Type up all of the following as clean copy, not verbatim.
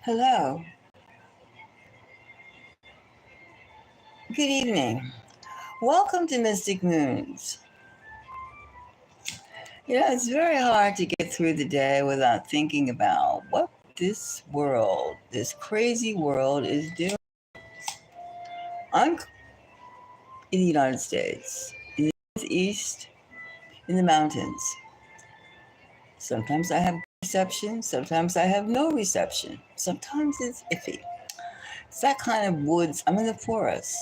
Hello, good evening. Welcome to Mystic Moons. It's very hard to get through the day without thinking about what this world, this crazy world, is doing. I'm in the United States, in the Northeast, in the mountains. Sometimes I have reception, sometimes I have no reception. Sometimes it's iffy. It's that kind of woods. I'm in the forest.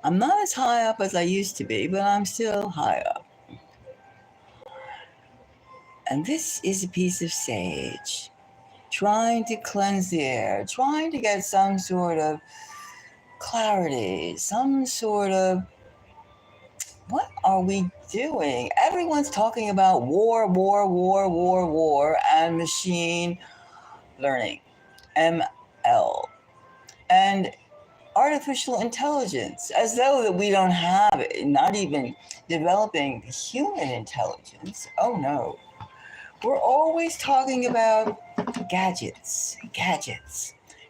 I'm not as high up as I used to be, but I'm still high up. And this is a piece of sage, trying to cleanse the air, trying to get some sort of clarity, some sort of what are we doing? Everyone's talking about war, and machine learning, ML, and artificial intelligence, as though that we don't have it, not even developing human intelligence. Oh no. We're always talking about gadgets.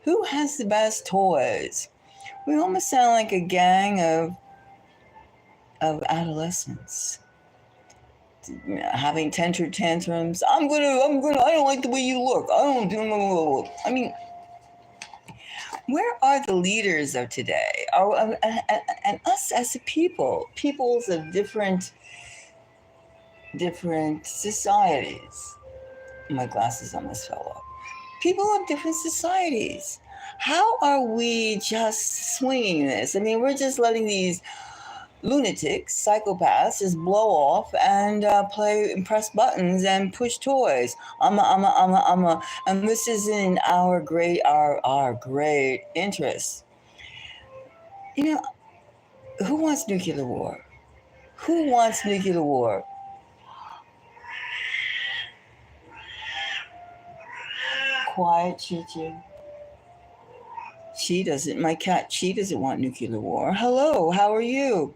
Who has the best toys? We almost sound like a gang of adolescents having tantrums. I don't like the way you look. I mean, where are the leaders of today? And us as a peoples of different societies. My glasses almost fell off. People of different societies. How are we just swinging this? I mean, we're just letting these lunatics, psychopaths, just blow off and press buttons and push toys. And this is in our great interest. Who wants nuclear war? Who wants nuclear war? Quiet, Chi. My cat, Chi doesn't want nuclear war. Hello, how are you?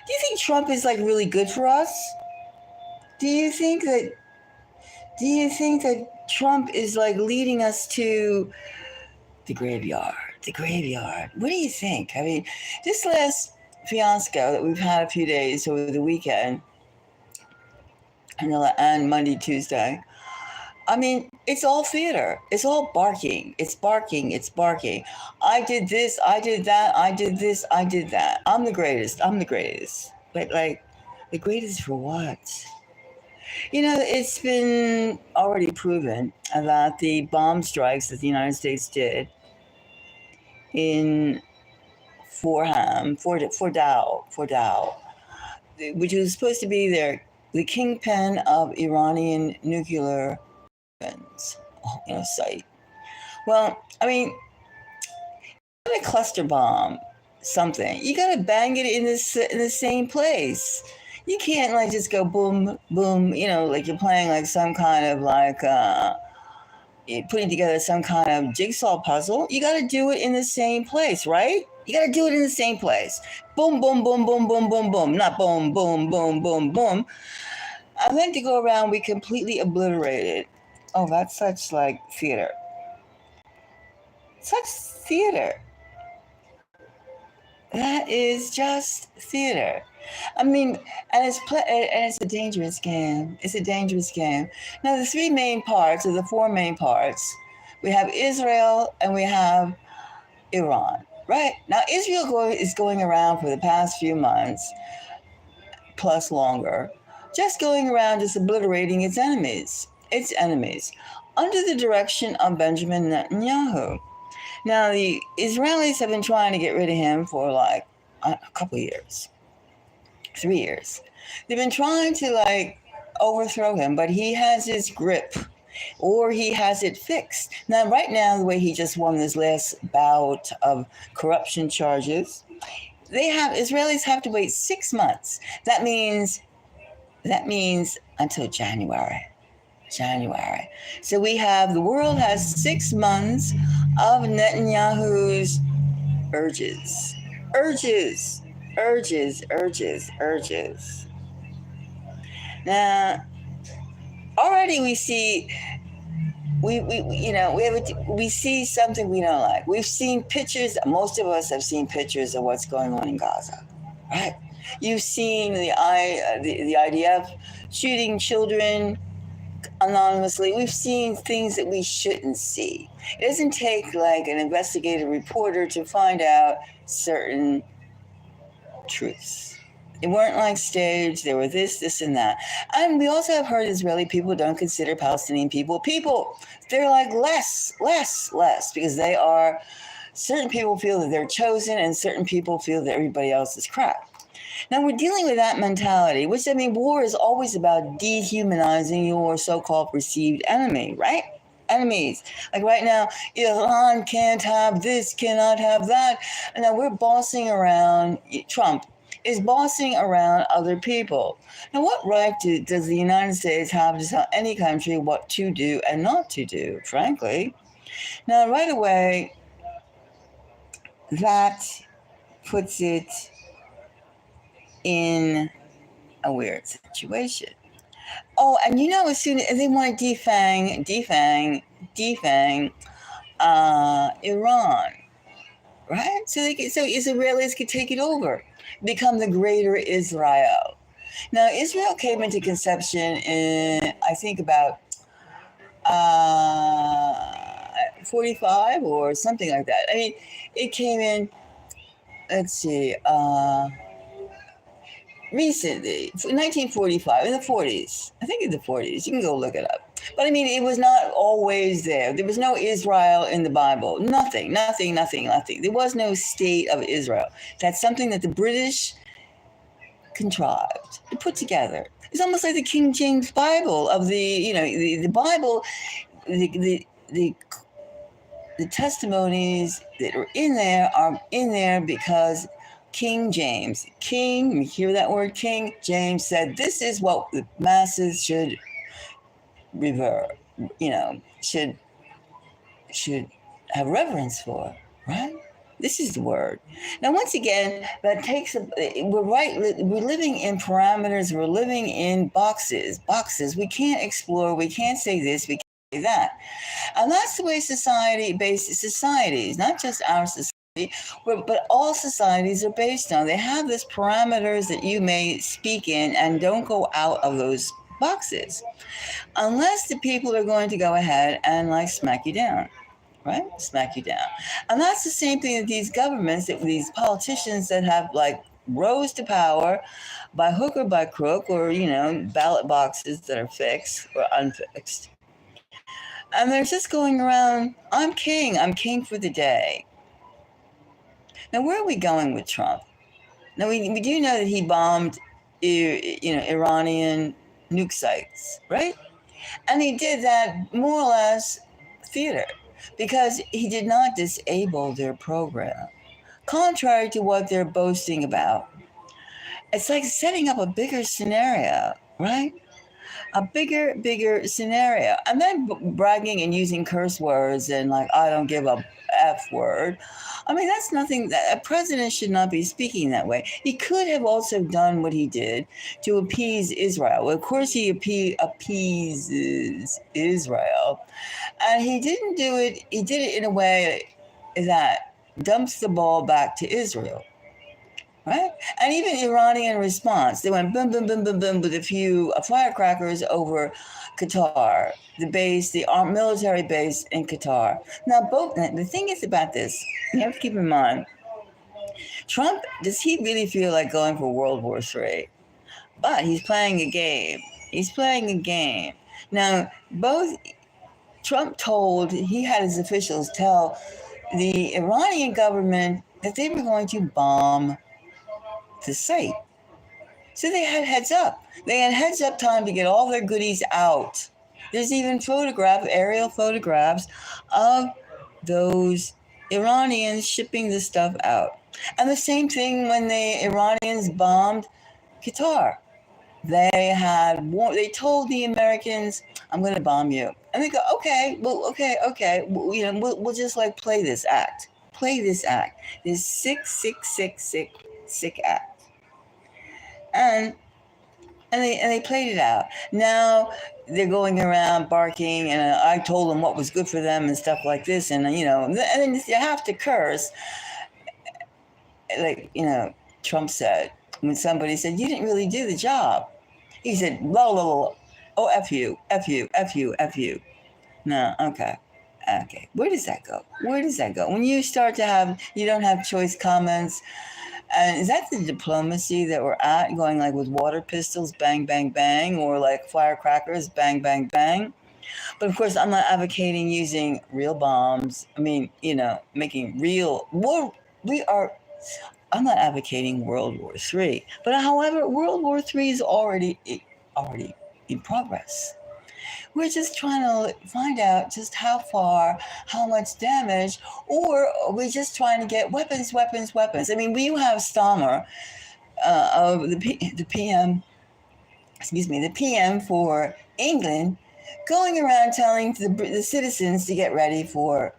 Do you think Trump is like really good for us? Do you think that Trump is like leading us to the graveyard? What do you think? I mean, this last fiasco that we've had a few days over the weekend and Monday, Tuesday, I mean, it's all theater. It's all barking. It's barking. I did this. I did that. I did this. I did that. I'm the greatest. But like, the greatest for what? It's been already proven that the bomb strikes that the United States did in Fordham, which was supposed to be the kingpin of Iranian nuclear site. Well, I mean, a cluster bomb, something. You gotta bang it in the same place. You can't like just go boom, boom. Like you're playing like some kind of like putting together some kind of jigsaw puzzle. You gotta do it in the same place, right? You gotta do it in the same place. Boom, boom, boom, boom, boom, boom, boom. Not boom, boom, boom, boom, boom. I meant to go around. We completely obliterated. Oh, that's such like theater. Such theater. That is just theater. I mean, and it's a dangerous game. It's a dangerous game. Now, the three main parts, or the four main parts, we have Israel and we have Iran, right? Now, Israel is going around for the past few months, plus longer, just going around just obliterating its enemies, under the direction of Benjamin Netanyahu. Now, the Israelis have been trying to get rid of him for like a couple of years, 3 years. They've been trying to like overthrow him, but he has his grip, or he has it fixed. Now, right now, the way he just won this last bout of corruption charges, Israelis have to wait 6 months. That means until January. So the world has 6 months of Netanyahu's urges. Now, already we see we see something we don't like. We've seen pictures. Most of us have seen pictures of what's going on in Gaza, right? You've seen the IDF shooting children anonymously. We've seen things that we shouldn't see. It doesn't take like an investigative reporter to find out certain truths. They weren't like staged. They were this, and that. And we also have heard Israeli people don't consider Palestinian people people. They're like less, because they are. Certain people feel that they're chosen, and certain people feel that everybody else is crap. Now we're dealing with that mentality, which, I mean, war is always about dehumanizing your so-called perceived enemy, right? Enemies. Like right now, Iran can't have this, cannot have that. And now we're bossing around. Trump is bossing around other people. Now, what right does the United States have to tell any country what to do and not to do, frankly? Now, right away, that puts it in a weird situation. Oh, and as soon as they want to defang Iran, right? So Israelis could take it over, become the greater Israel. Now, Israel came into conception in, I think, about 45 or something like that. I mean, it came in, let's see, recently, 1945, in the 40s. I think in the 40s. You can go look it up. But I mean, it was not always there. There was no Israel in the Bible. Nothing. There was no state of Israel. That's something that the British contrived to put together. It's almost like the King James Bible of the Bible, the testimonies that are in there because King James, you hear that word, King James said, this is what the masses should should have reverence for, right? This is the word. Now, once again, we're living in parameters, we're living in boxes. We can't explore, we can't say this, we can't say that. And that's the way societies, not just our society, but all societies are based on. They have these parameters that you may speak in and don't go out of those boxes. Unless the people are going to go ahead and like smack you down. Right? Smack you down. And that's the same thing that these governments, that these politicians that have like rose to power by hook or by crook, or, ballot boxes that are fixed or unfixed. And they're just going around, I'm king for the day. Now, where are we going with Trump? Now, we do know that he bombed, Iranian nuke sites, right? And he did that more or less theater, because he did not disable their program, contrary to what they're boasting about. It's like setting up a bigger scenario, right? A bigger scenario. And then bragging and using curse words and like, I don't give a F word. I mean, that's nothing. A president should not be speaking that way. He could have also done what he did to appease Israel. Well, of course, he appeases Israel. And he didn't do it. He did it in a way that dumps the ball back to Israel. Right? And even Iranian response, they went boom, boom, boom, boom, boom with a few firecrackers over Qatar, the military base in Qatar. Now, the thing is about this, you have to keep in mind, Trump, does he really feel like going for World War III? But he's playing a game. Now, he had his officials tell the Iranian government that they were going to bomb the site. So they had heads up. They had heads up time to get all their goodies out. There's even aerial photographs of those Iranians shipping the stuff out. And the same thing when the Iranians bombed Qatar. They told the Americans, I'm going to bomb you. And they go, okay. We'll just like play this act. This sick act. And they played it out. Now, they're going around barking, and I told them what was good for them and stuff like this, and and then you have to curse, like Trump said when somebody said you didn't really do the job. He said, "Low, oh f you, f you, f you, f you." No, okay. Okay, where does that go? Where does that go? When you start to you don't have choice comments, and is that the diplomacy that we're at, going like with water pistols, bang, bang, bang, or like firecrackers, bang, bang, bang? But of course, I'm not advocating using real bombs. I mean, making real war. We are. I'm not advocating World War III, but however, World War III is already in progress. We're just trying to find out just how much damage, or we're just trying to get weapons, weapons, weapons. I mean, we have Stammer, of the PM, excuse me, the PM for England, going around telling the citizens to get ready for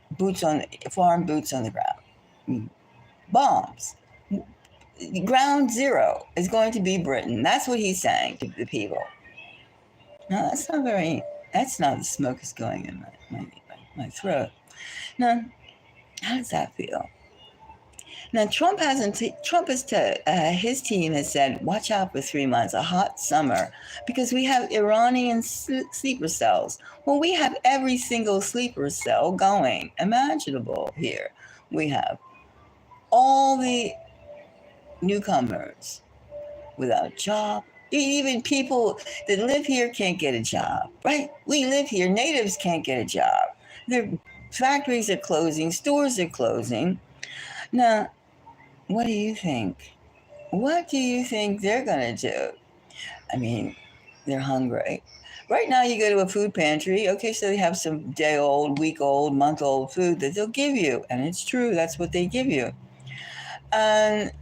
foreign boots on the ground, bombs. Ground zero is going to be Britain. That's what he's saying to the people. No, that's not very. That's not, the smoke is going in my throat. Now, how does that feel? Now, Trump hasn't. His team has said, watch out for 3 months, a hot summer, because we have Iranian sleeper cells. Well, we have every single sleeper cell going imaginable here. We have all the newcomers without a job. Even people that live here can't get a job, right? We live here. Natives can't get a job. Their factories are closing. Stores are closing. Now, what do you think? What do you think they're going to do? I mean, they're hungry. Right now, you go to a food pantry. Okay, so they have some day-old, week-old, month-old food that they'll give you. And it's true. That's what they give you. But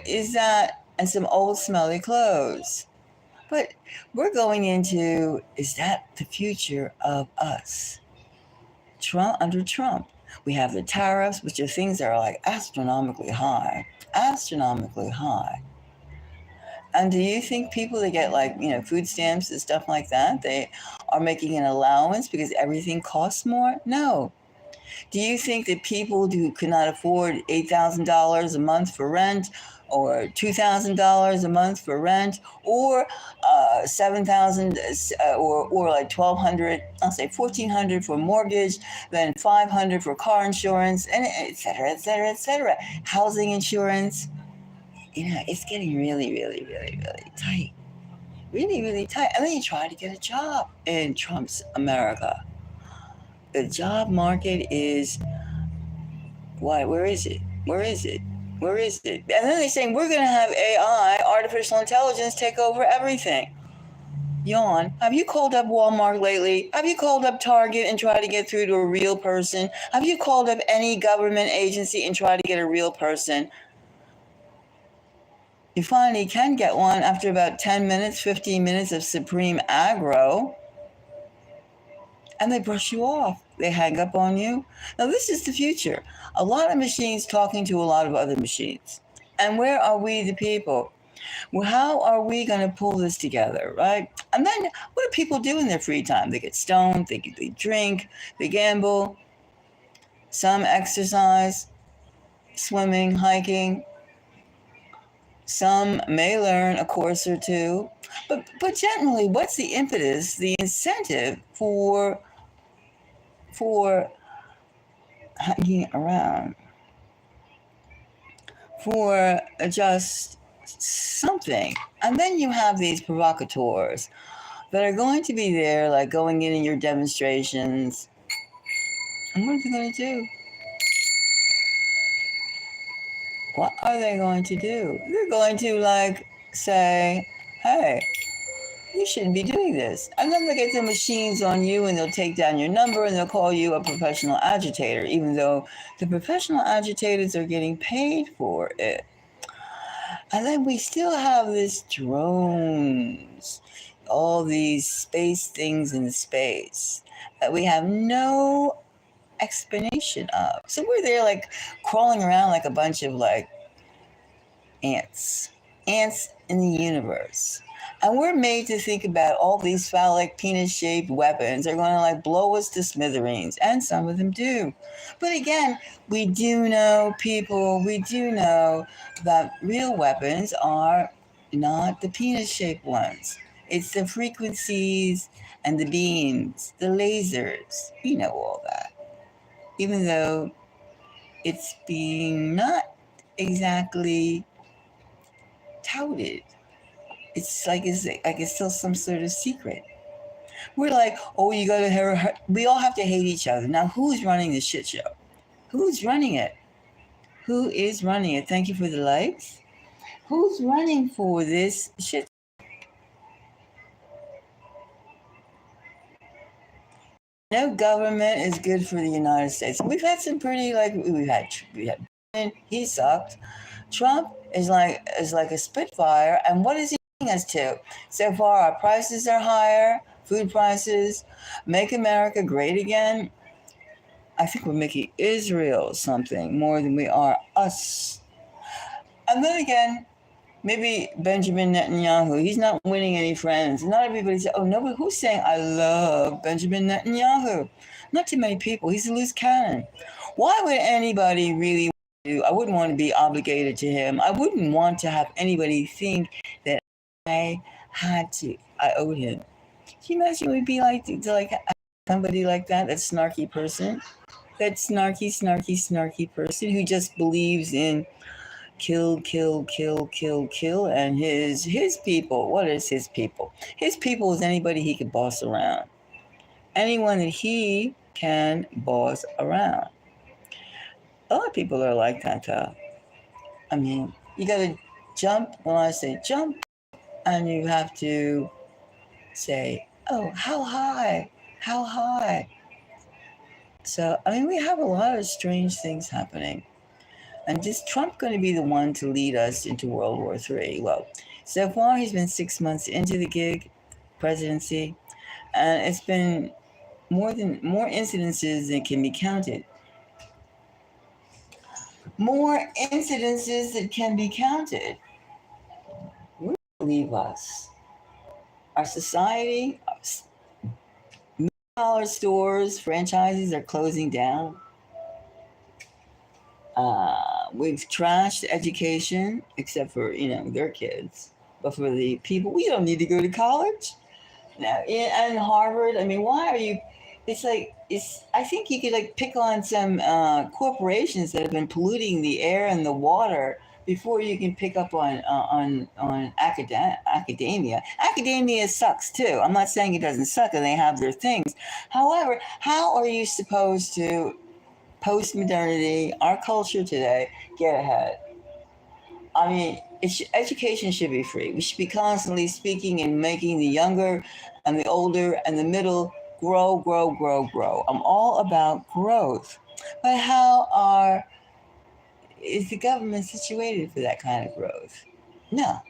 is that... and some old smelly clothes. But we're going into, is that the future of us? Under Trump, we have the tariffs, which are things that are like astronomically high. Astronomically high. And do you think people that get like, food stamps and stuff like that, they are making an allowance because everything costs more? No. Do you think that people who could not afford $8,000 a month for rent, or $2,000 a month for rent, or $7,000, or like $1,200, I'll say $1,400 for mortgage, then $500 for car insurance, and et cetera, et cetera, et cetera, housing insurance? It's getting really, really, really, really tight, really, really tight. And then you try to get a job in Trump's America. The job market is what? Where is it? Where is it? Where is it? And then they're saying we're going to have AI, artificial intelligence, take over everything. Yawn. Have you called up Walmart lately? Have you called up Target and tried to get through to a real person? Have you called up any government agency and tried to get a real person? You finally can get one after about 10 minutes, 15 minutes of supreme aggro. And they brush you off. They hang up on you. Now, this is the future. A lot of machines talking to a lot of other machines. And where are we, the people? Well, how are we going to pull this together, right? And then what do people do in their free time? They get stoned, they drink, they gamble, some exercise, swimming, hiking. Some may learn a course or two. But generally, what's the impetus, the incentive for hanging around, for just something? And then you have these provocateurs that are going to be there, like going in your demonstrations. And what are they going to do? What are they going to do? They're going to say, hey, you shouldn't be doing this. And then they'll get the machines on you and they'll take down your number and they'll call you a professional agitator, even though the professional agitators are getting paid for it. And then we still have this drones, all these space things in space that we have no explanation of. So we're there crawling around like a bunch of ants in the universe. And we're made to think about all these phallic, penis-shaped weapons are going to like blow us to smithereens, and some of them do. But again, we do know, people, we do know that real weapons are not the penis-shaped ones. It's the frequencies and the beams, the lasers. We know all that. Even though it's being not exactly touted. It's still some sort of secret. We're like, oh, you gotta hear. We all have to hate each other. Now, who's running the shit show? Who's running it? Who is running it? Thank you for the likes. Who's running for this shit? No government is good for the United States. We've had some pretty we had he sucked. Trump is like a spitfire, and what is he leading us to? So far, our prices are higher, food prices. Make America great again. I think we're making Israel something more than we are us. And then again, maybe Benjamin Netanyahu, he's not winning any friends. Not everybody says, oh, nobody, who's saying I love Benjamin Netanyahu? Not too many people. He's a loose cannon. Why would anybody really do? I wouldn't want to be obligated to him. I wouldn't want to have anybody think that I owed him. Can you imagine what it would be like to like somebody like that snarky person? That snarky person who just believes in kill, kill, kill, kill, kill, and his people. What is his people? His people is anybody he can boss around. Anyone that he can boss around. A lot of people are like that, though. I mean, you gotta jump when I say jump, and you have to say, oh, how high? How high? So, I mean, we have a lot of strange things happening. And is Trump going to be the one to lead us into World War III? Well, so far he's been 6 months into the presidency, and it's been more incidences than can be counted. More incidences that can be counted. Where do leave us? Our society, $1 stores, franchises are closing down. We've trashed education, except for their kids, but for the people, we don't need to go to college. Now, and Harvard. I mean, why are you? It's like I think you could like pick on some corporations that have been polluting the air and the water before you can pick up on academia. Academia sucks too. I'm not saying it doesn't suck, and they have their things. However, how are you supposed to post-modernity, our culture today, get ahead? I mean, education should be free. We should be constantly speaking and making the younger and the older and the middle grow, grow, grow, grow. I'm all about growth. But is the government situated for that kind of growth? No.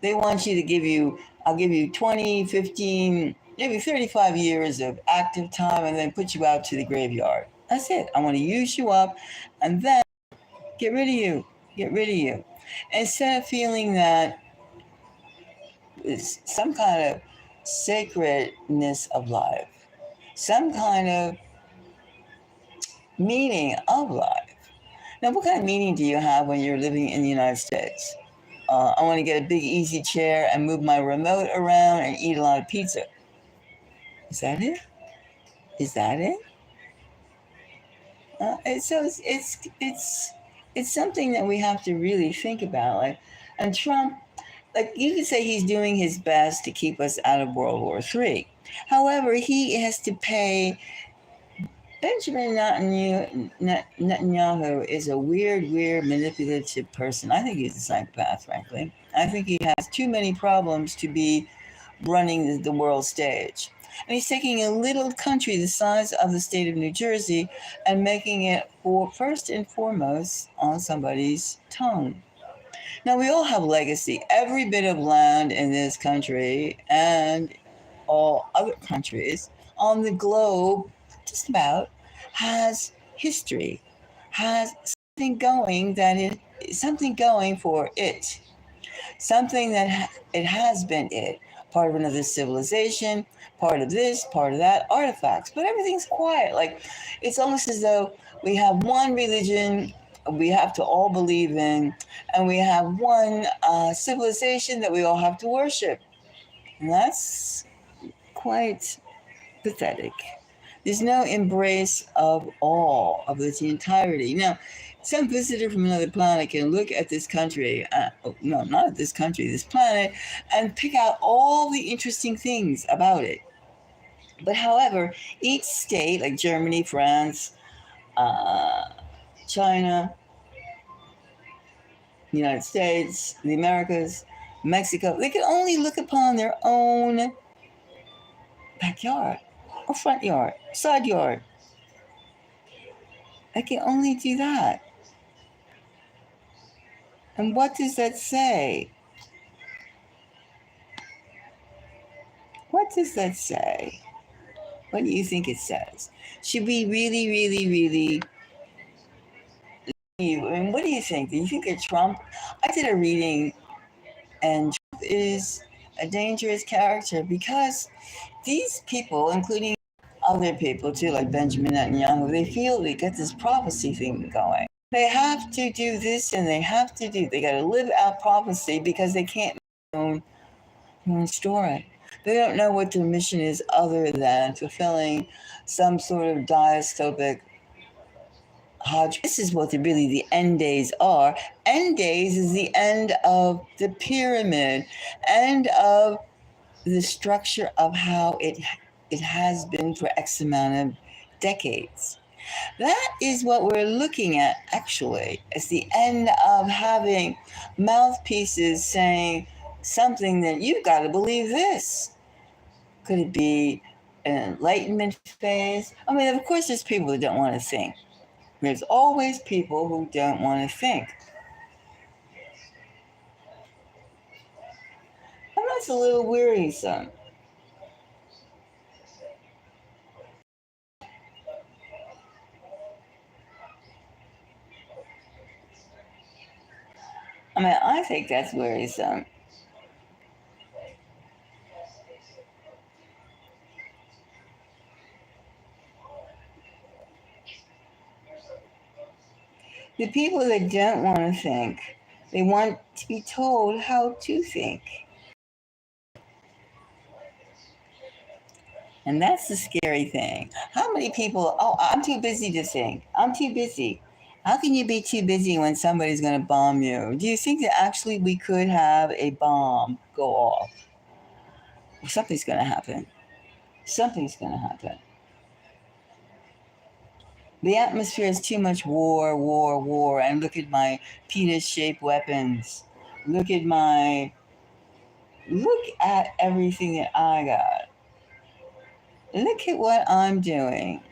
They want you to I'll give you 20, 15, maybe 35 years of active time and then put you out to the graveyard. That's it. I want to use you up and then get rid of you. Get rid of you. Instead of feeling that it's some kind of sacredness of life, some kind of meaning of life. Now, what kind of meaning do you have when you're living in the United States? I want to get a big easy chair and move my remote around and eat a lot of pizza. Is that it? Is that it? It's something that we have to really think about. And Trump, like you could say he's doing his best to keep us out of World War III. However, he has to pay. Benjamin Netanyahu is a weird, manipulative person. I think he's a psychopath, frankly. I think he has too many problems to be running the world stage. And he's taking a little country the size of the state of New Jersey and making it first and foremost on somebody's tongue. Now, we all have legacy. Every bit of land in this country and all other countries on the globe, just about, has history, has something going for it. something that it has been part of another civilization, part of this, part of that, artifacts, but everything's quiet. Like it's almost as though we have one religion we have to all believe in, and we have one civilization that we all have to worship, and that's quite pathetic. There's no embrace of all of the entirety. Now, some visitor from another planet can look at this country, no, not at this country, this planet, and pick out all the interesting things about it. But however, each state, like Germany, France, uh, China, the United States, the Americas, Mexico, they can only look upon their own backyard or front yard, side yard. They can only do that. And what does that say? What does that say? What do you think it says? Should we really, really, really leave? I mean, what do you think? Do you think that Trump? I did a reading, and Trump is a dangerous character because these people, including other people too, like Benjamin Netanyahu, they feel they get this prophecy thing going. They have to do this and they got to live out prophecy because they can't own story. They don't know what their mission is other than fulfilling some sort of dystopic hodge. This is what really the end days are. End days is the end of the pyramid, end of the structure of how it has been for X amount of decades. That is what we're looking at, actually. It's the end of having mouthpieces saying something that you've got to believe this. Could it be an enlightenment phase? I mean, of course, there's people who don't want to think. There's always people who don't want to think. And that's a little wearisome. I mean, I think that's wearisome. The people that don't want to think, they want to be told how to think. And that's the scary thing. How many people, oh, I'm too busy to think. I'm too busy. How can you be too busy when somebody's going to bomb you? Do you think that actually we could have a bomb go off? Something's going to happen. Something's going to happen. The atmosphere is too much war, war, war. And look at my penis-shaped weapons. Look at everything that I got. Look at what I'm doing.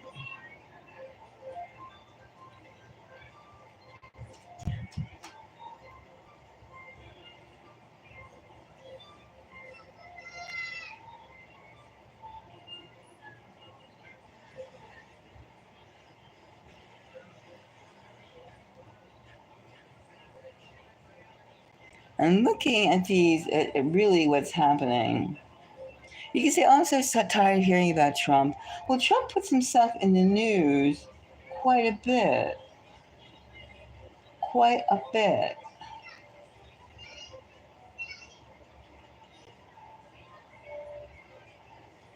And looking at these, at really what's happening, you can say, oh, I'm so tired of hearing about Trump. Well, Trump puts himself in the news quite a bit. Quite a bit.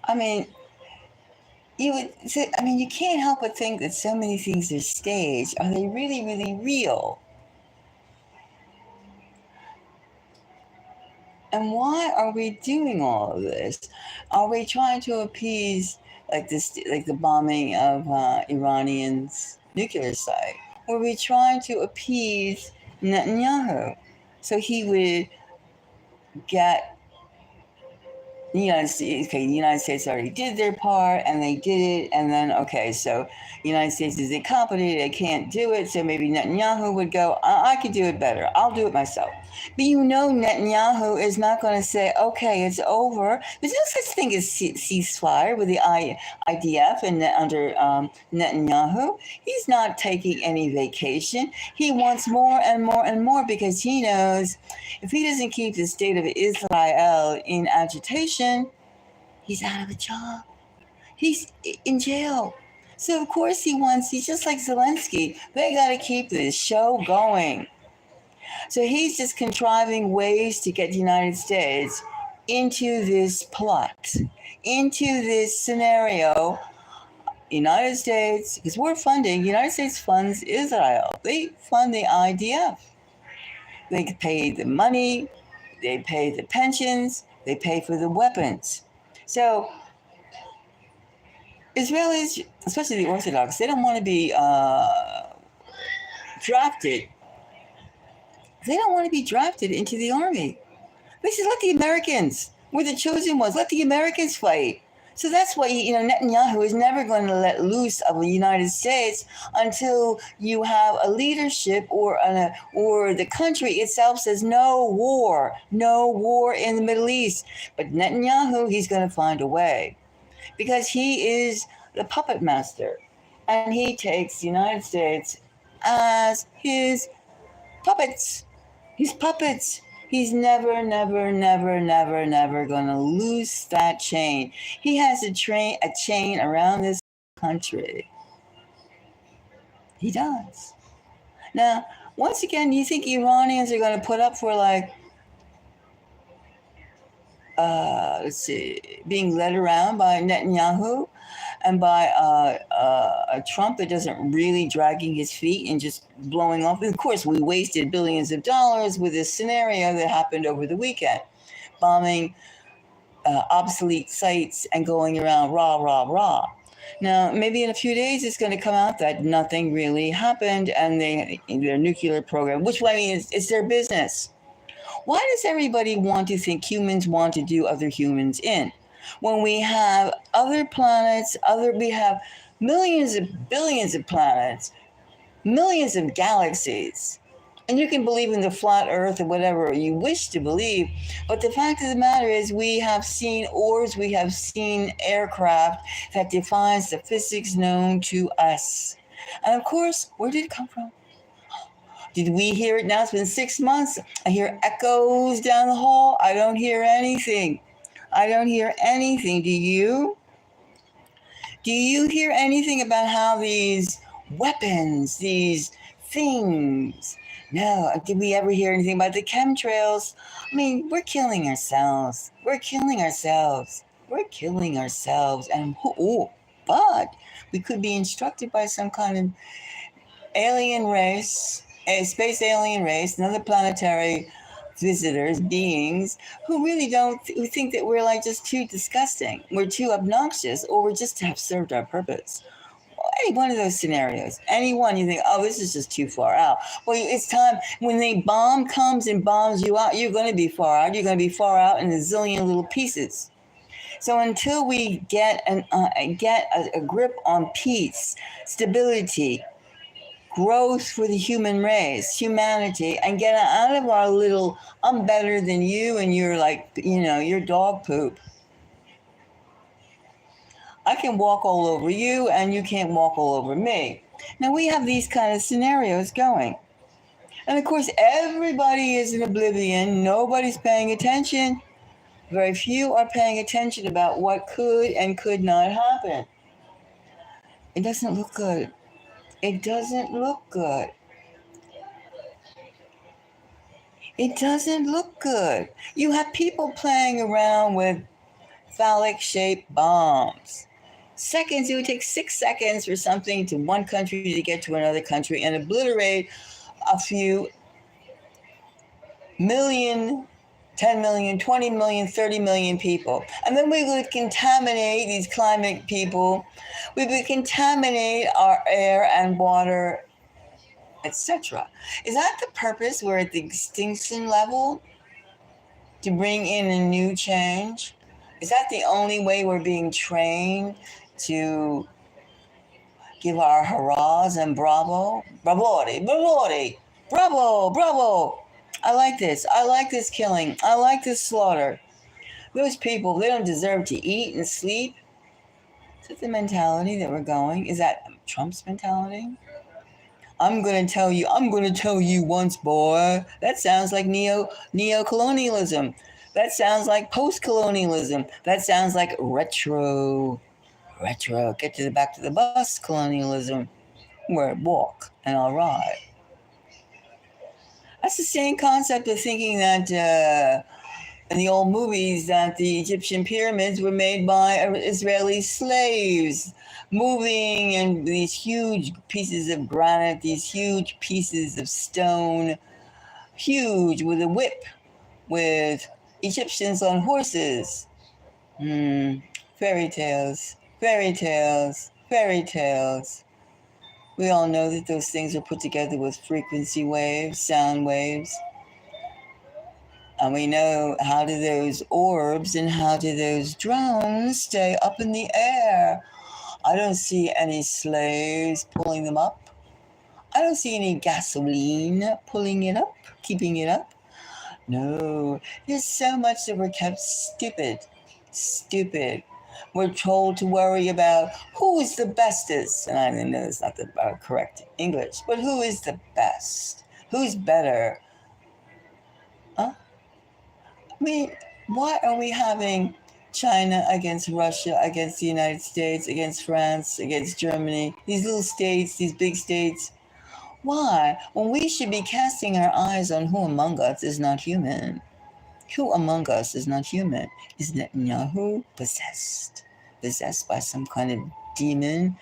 I mean, you can't help but think that so many things are staged. Are they really, really real? And why are we doing all of this? Are we trying to appease like the bombing of Iranian's nuclear site? Were we trying to appease Netanyahu so he would get the United States? Okay, the United States already did their part, and they did it, and then okay, so the United States is incompetent; they can't do it. So maybe Netanyahu would go, I can do it better. I'll do it myself." But you know Netanyahu is not going to say, okay, it's over. There's no such thing as ceasefire with the IDF and under Netanyahu. He's not taking any vacation. He wants more and more and more because he knows if he doesn't keep the state of Israel in agitation, he's out of a job. He's in jail. So, of course, he's just like Zelensky. They got to keep this show going. So he's just contriving ways to get the United States into this plot, into this scenario. United States, because United States funds Israel. They fund the IDF. They pay the money, they pay the pensions, they pay for the weapons. So Israelis, especially the Orthodox, they don't want to be drafted. They don't want to be drafted into the army. They said, let the Americans, we're the chosen ones, let the Americans fight. So that's why, Netanyahu is never going to let loose of the United States until you have a leadership or the country itself says no war in the Middle East. But Netanyahu, he's going to find a way because he is the puppet master and he takes the United States as his puppets. His puppets. He's never going to loose that chain. He has a chain around this country. He does. Now, once again, you think Iranians are going to put up for being led around by Netanyahu and by Trump that doesn't really dragging his feet and just blowing off. And of course, we wasted billions of dollars with this scenario that happened over the weekend, bombing obsolete sites and going around rah. Now, maybe in a few days, it's going to come out that nothing really happened and their nuclear program, which I mean, it's their business. Why does everybody want to think humans want to do other humans in? When we have other planets, we have millions of billions of planets, millions of galaxies, and you can believe in the flat earth or whatever you wish to believe, but the fact of the matter is we have seen orbs, we have seen aircraft that defies the physics known to us. And of course, where did it come from? Did we hear it now? It's been 6 months. I hear echoes down the hall. I don't hear anything. Do you? Do you hear anything about how these weapons, these things? No. Did we ever hear anything about the chemtrails? I mean, we're killing ourselves. But we could be instructed by some kind of alien race, a space alien race, another planetary visitors, beings who really who think that we're just too disgusting, we're too obnoxious, or we're just have served our purpose. Any one of those scenarios, any one, you think, oh, this is just too far out. Well, it's time when the bomb comes and bombs you out, you're going to be far out. You're going to be far out in a zillion little pieces. So until we get a grip on peace, stability, growth for the human race, humanity, and get out of our little, I'm better than you and you're you're dog poop. I can walk all over you and you can't walk all over me. Now we have these kind of scenarios going. And of course, everybody is in oblivion. Nobody's paying attention. Very few are paying attention about what could and could not happen. It doesn't look good. It doesn't look good. You have people playing around with phallic-shaped bombs. It would take 6 seconds for something to one country to get to another country and obliterate a few million, 10 million, 20 million, 30 million people. And then we would contaminate these climate people. We would contaminate our air and water, etc. Is that the purpose? We're at the extinction level to bring in a new change? Is that the only way we're being trained to give our hurrahs and bravo? Bravo! I like this. I like this killing. I like this slaughter. Those people, they don't deserve to eat and sleep. Is that the mentality that we're going? Is that Trump's mentality? I'm gonna tell you once, boy. That sounds like neo-colonialism. That sounds like post-colonialism. That sounds like retro. Get to the back to the bus colonialism. Where walk and I'll ride. That's the same concept of thinking that in the old movies that the Egyptian pyramids were made by Israeli slaves, moving and these huge pieces of granite, these huge pieces of stone, huge with a whip, with Egyptians on horses. Fairy tales, fairy tales, fairy tales. We all know that those things are put together with frequency waves, sound waves. And we know how do those orbs and how do those drones stay up in the air. I don't see any slaves pulling them up. I don't see any gasoline pulling it up, keeping it up. No, there's so much that we're kept stupid. Stupid. We're told to worry about who is the bestest. And I know it's not the correct English, but who is the best? Who's better? Huh? I mean, why are we having China against Russia, against the United States, against France, against Germany? These little states, these big states. Why? When we should be casting our eyes on who among us is not human. Who among us is not human? Is Netanyahu possessed? Possessed by some kind of demon,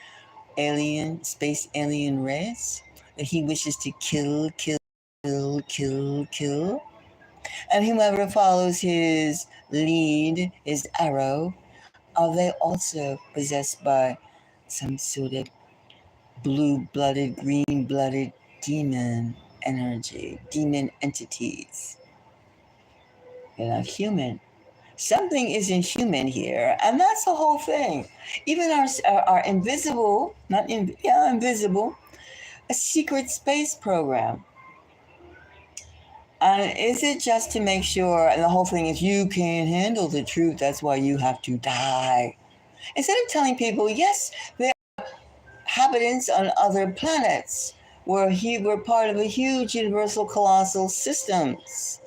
alien, space alien race that he wishes to kill? And whoever follows his lead, his arrow, are they also possessed by some sort of blue-blooded, green-blooded demon energy, demon entities? They're not human. Something isn't human here, and that's the whole thing. Even our invisible, invisible, a secret space program. And is it just to make sure, and the whole thing is you can't handle the truth, that's why you have to die. Instead of telling people, yes, there are inhabitants on other planets, we're part of a huge universal colossal systems.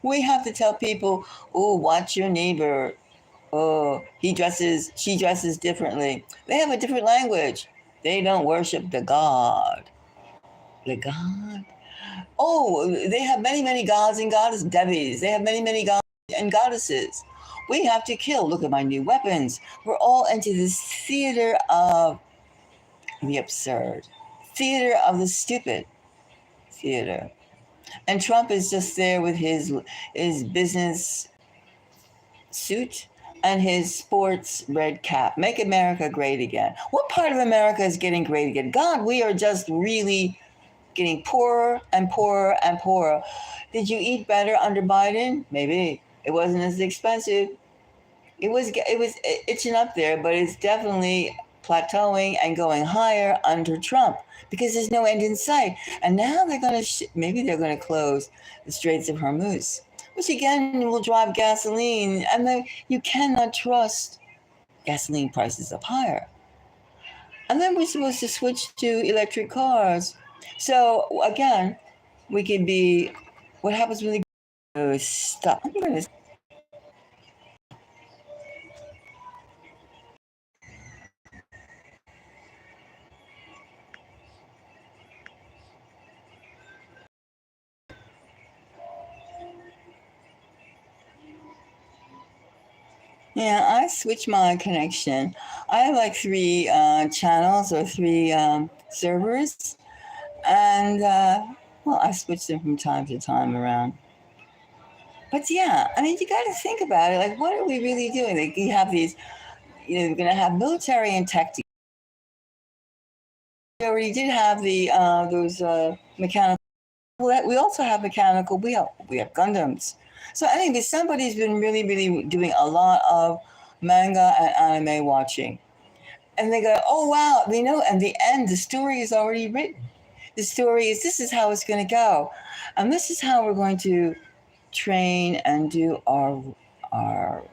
We have to tell people, oh, watch your neighbor. Oh, she dresses differently. They have a different language. They don't worship the God. The God? Oh, they have many, many gods and goddesses, Devis. They have many, many gods and goddesses. We have to kill. Look at my new weapons. We're all into this theater of the absurd, theater of the stupid, theater. And Trump is just there with his business suit and his sports red cap. Make America great again. What part of America is getting great again? God, we are just really getting poorer and poorer and poorer. Did you eat better under Biden? Maybe. It wasn't as expensive. It was itching up there, but it's definitely plateauing and going higher under Trump because there's no end in sight. And now they're going to maybe they're going to close the Straits of Hormuz, which again will drive gasoline, and you cannot trust gasoline prices up higher. And then we're supposed to switch to electric cars. So again, we could be. What happens when they stop? Yeah, I switch my connection. I have like three channels or three servers, and well, I switch them from time to time around. But yeah, I mean, you got to think about it. Like, what are we really doing? Like, you have these, we're going to have military and tech. We already did have the those mechanical. We also have mechanical. We have Gundams. So anyway, somebody's been really doing a lot of manga and anime watching, and they go, "Oh wow, and the end, the story is already written. The story is this is how it's going to go, and this is how we're going to train and do our our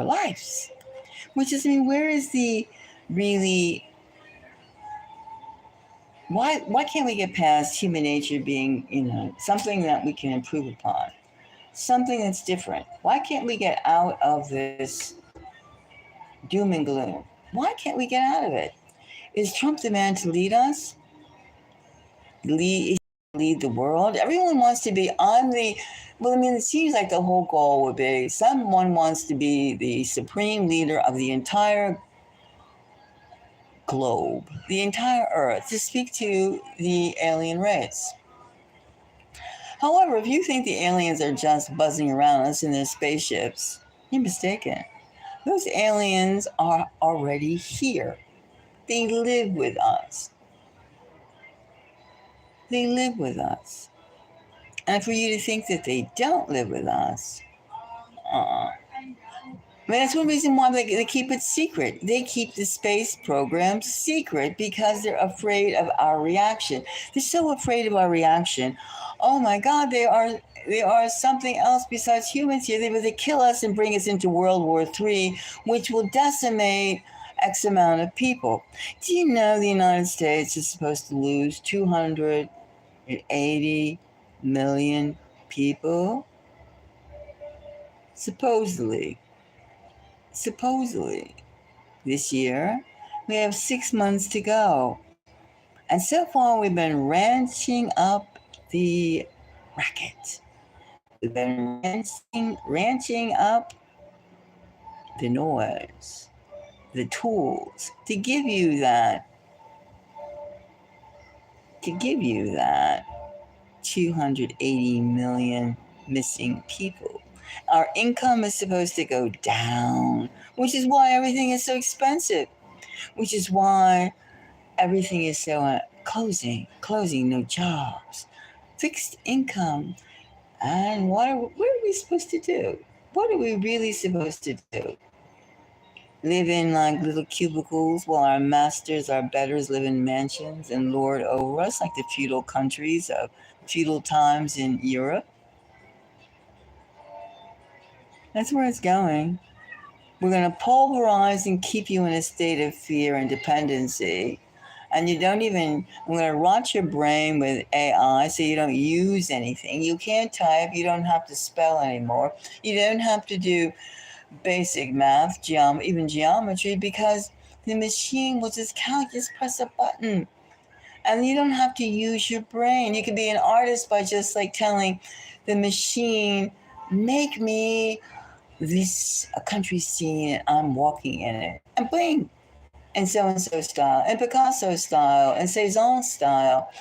lives. Which is, I mean, where is the really why can't we get past human nature being, something that we can improve upon, something that's different? Why can't we get out of this doom and gloom? Why can't we get out of it? Is Trump the man to lead us? Lead the world? Everyone wants to be on the. Well, I mean, it seems like the whole goal would be someone wants to be the supreme leader of the entire globe, the entire earth, to speak to the alien race. However, if you think the aliens are just buzzing around us in their spaceships, you're mistaken. Those aliens are already here. They live with us. They live with us. And for you to think that they don't live with us, I mean, that's one reason why they keep it secret. They keep the space program secret because they're afraid of our reaction. They're so afraid of our reaction. Oh my God, they are something else besides humans here. They kill us and bring us into World War III, which will decimate X amount of people. Do you know the United States is supposed to lose 280 million people? Supposedly this year. We have 6 months to go. And so far, we've been ranching up the racket. We've been ranching up the noise, the tools to give you that 280 million missing people. Our income is supposed to go down, which is why everything is so expensive, which is why everything is so closing, no jobs, fixed income. And what are we supposed to do? What are we really supposed to do? Live in like little cubicles while our masters, our betters, live in mansions and lord over us like the feudal countries of feudal times in Europe? That's where it's going. We're going to pulverize and keep you in a state of fear and dependency. And you don't even, I'm going to rot your brain with AI so you don't use anything. You can't type. You don't have to spell anymore. You don't have to do basic math, even geometry, because the machine will just just press a button. And you don't have to use your brain. You can be an artist by just like telling the machine, make me this a country scene and I'm walking in it. And bling, in so-and-so style, in Picasso style, in Cezanne style,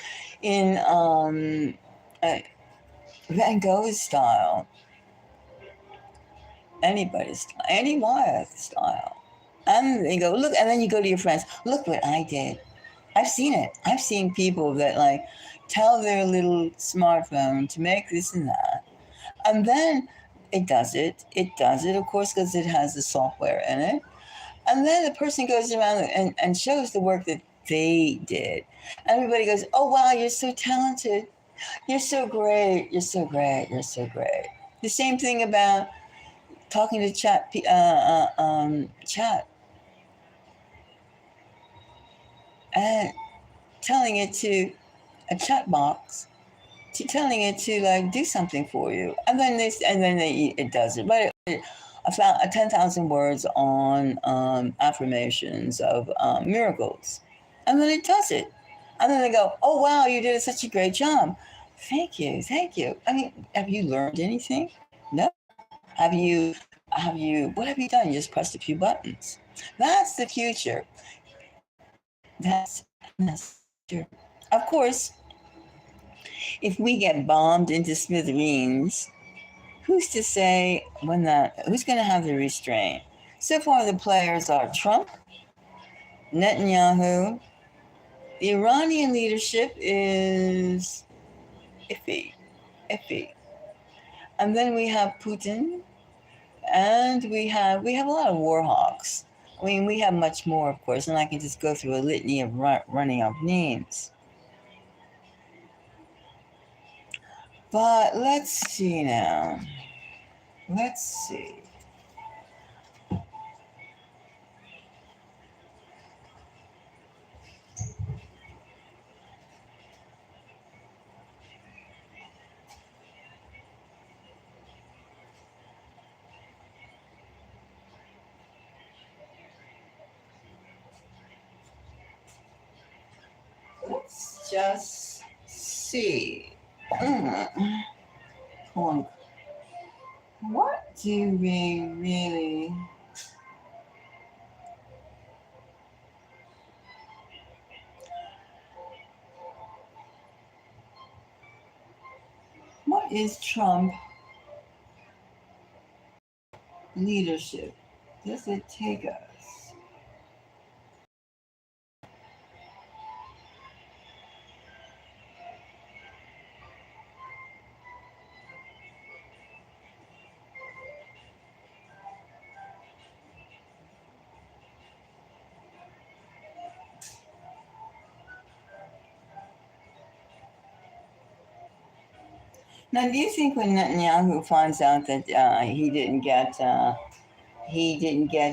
in Van Gogh's style, anybody's style, Andy Wyeth style. And they go, look, and then you go to your friends, look what I did. I've seen it. I've seen people that like tell their little smartphone to make this and that. And then it does it, of course, because it has the software in it. And then the person goes around and shows the work that they did. Everybody goes, oh, wow, you're so talented. You're so great. You're so great. You're so great. The same thing about talking to chat and telling it to a chat box, to telling it to like do something for you. And then it does it. But I found 10,000 words on affirmations of miracles. And then it does it. And then they go, oh, wow, you did such a great job. Thank you. I mean, have you learned anything? No. What have you done? You just pressed a few buttons. That's the future. That's the future. Of course, if we get bombed into smithereens, who's to say who's going to have the restraint? So far, the players are Trump, Netanyahu. The Iranian leadership is iffy. And then we have Putin, and we have a lot of war hawks. I mean, we have much more, of course, and I can just go through a litany of running of names. But let's see now. Let's see. Let's just see. What do we really? What is Trump leadership? Does it take us? Now, do you think when Netanyahu finds out that he didn't get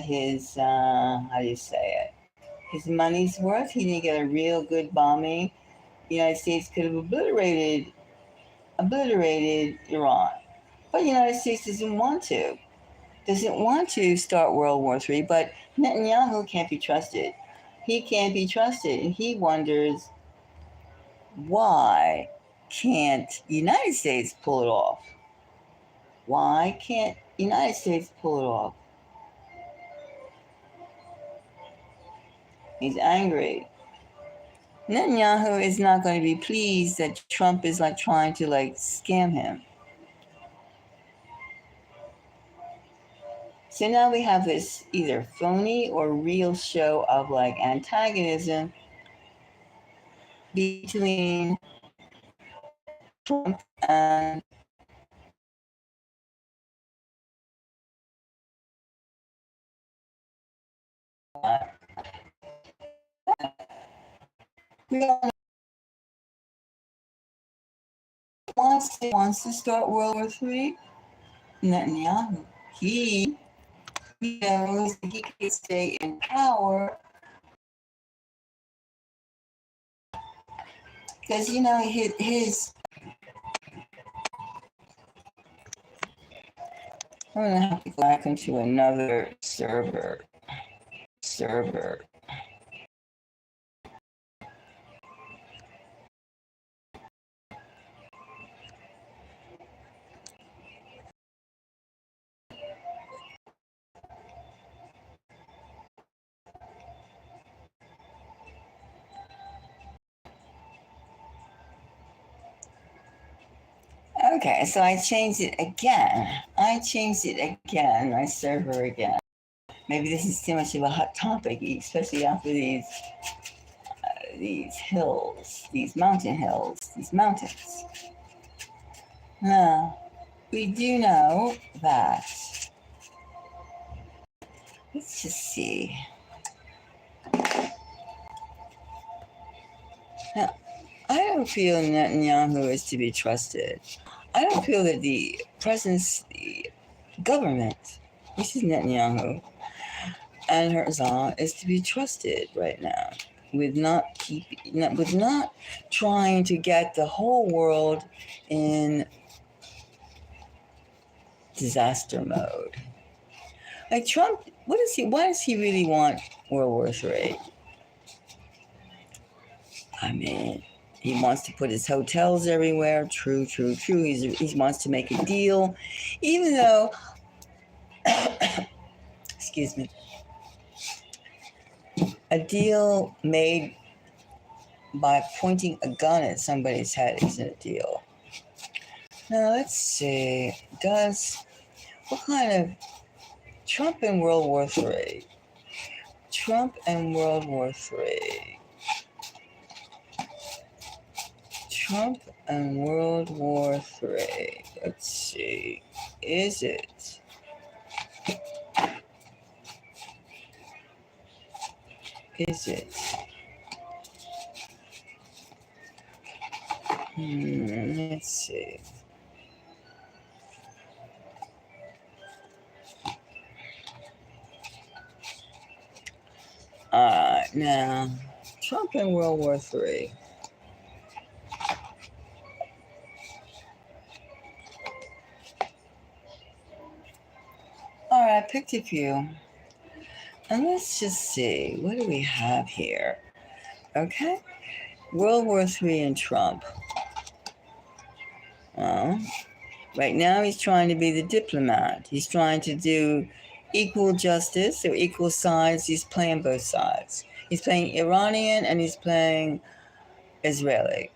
his how do you say it, his money's worth? He didn't get a real good bombing. The United States could have obliterated Iran, but the United States doesn't want to start World War III. But Netanyahu can't be trusted. He can't be trusted, and he wonders why can't the United States pull it off? Why can't the United States pull it off? He's angry. Netanyahu is not going to be pleased that Trump is like trying to like scam him. So now we have this either phony or real show of like antagonism between Trump and we all wants to start World War III. Netanyahu, he knows that he can stay in power because his I'm gonna have to go back into another server. Okay, so I changed it again. My server again. Maybe this is too much of a hot topic, especially after these hills, these mountain hills, these mountains. Now, we do know that. Let's just see. Now, I don't feel Netanyahu is to be trusted. I don't feel that the government, which is Netanyahu, and Herzog, is to be trusted right now. With not trying to get the whole world in disaster mode. Like Trump, why does he really want World War III? I mean, he wants to put his hotels everywhere. True. He wants to make a deal, even though, excuse me, a deal made by pointing a gun at somebody's head isn't a deal. Now let's see. What kind of Trump and World War III? Trump and World War III. Trump and World War III. Let's see. Is it? Let's see. Now, Trump in World War III. All right, I picked a few. And let's just see. What do we have here? Okay. World War III and Trump. Well, right now he's trying to be the diplomat. He's trying to do equal justice or equal sides. He's playing both sides. He's playing Iranian and he's playing Israeli.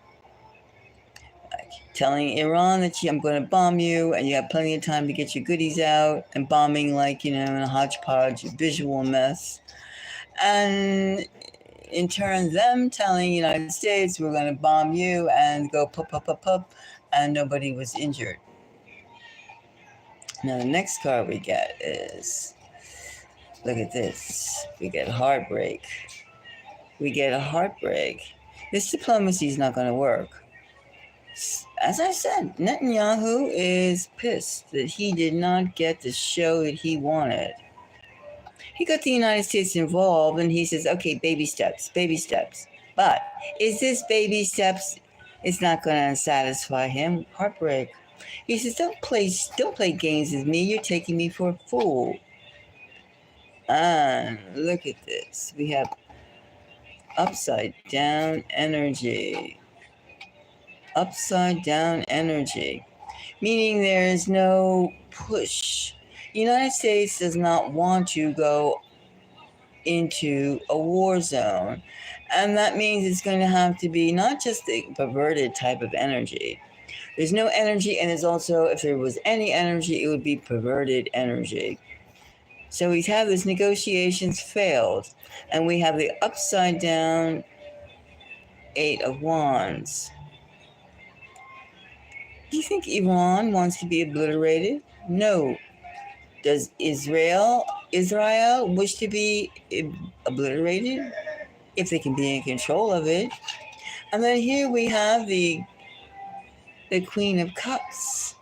Telling Iran that I'm going to bomb you and you have plenty of time to get your goodies out, and bombing in a hodgepodge visual mess. And in turn, them telling the United States, we're going to bomb you and go pup, pup, pup, pup, and nobody was injured. Now, the next card we get is, look at this. We get heartbreak. We get a heartbreak. This diplomacy is not going to work. As I said, Netanyahu is pissed that he did not get the show that he wanted. He got the United States involved and he says, okay, baby steps, baby steps. But is this baby steps? It's not going to satisfy him. Heartbreak. He says, don't play games with me. You're taking me for a fool. And look at this. We have upside down energy. Upside down energy. Meaning there is no push. The United States does not want to go into a war zone. And that means it's going to have to be not just the perverted type of energy. There's no energy, and there's also, if there was any energy, it would be perverted energy. So we have these negotiations failed, and we have the upside down Eight of Wands. Do you think Iran wants to be obliterated? No. Does Israel wish to be obliterated? If they can be in control of it. And then here we have the Queen of Cups.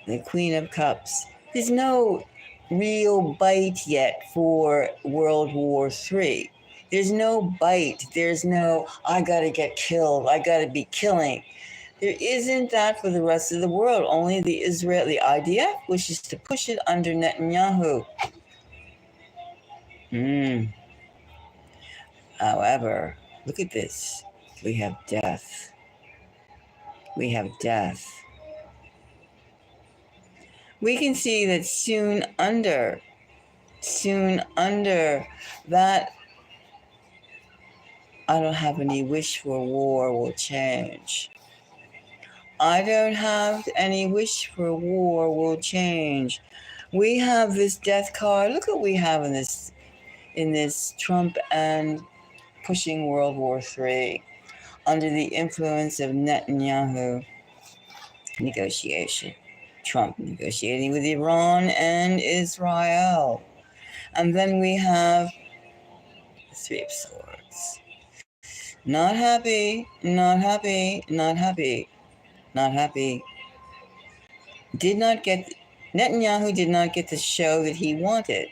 The Queen of Cups. There's no real bite yet for World War III. There's no bite. There's no, I gotta get killed. I gotta be killing. There isn't that for the rest of the world. Only the IDF wishes to push it under Netanyahu. However, look at this. We have death. We have death. We can see that soon under that, I don't have any wish for war will change. I don't have any wish for war will change. We have this death card. Look what we have in this Trump and pushing World War III under the influence of Netanyahu negotiation. Trump negotiating with Iran and Israel. And then we have the Three of Swords. Not happy, not happy, not happy, not happy. Netanyahu did not get the show that he wanted.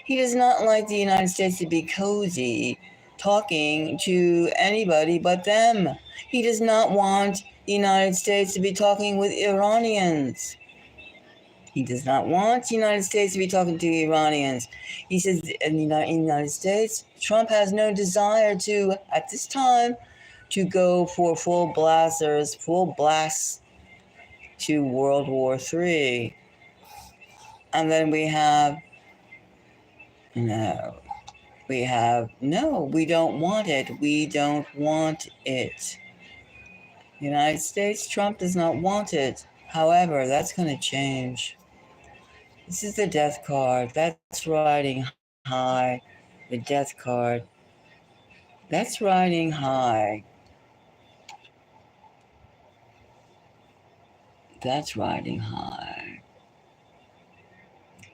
He does not like the United States to be cozy, talking to anybody but them. He does not want the United States to be talking with Iranians. He does not want the United States to be talking to Iranians. He says in the United States, Trump has no desire to, at this time, to go for full blasts to World War III. And then we have, no, we don't want it. We don't want it. The United States, Trump does not want it. However, that's going to change. This is the death card. That's riding high. The death card. That's riding high. That's riding high.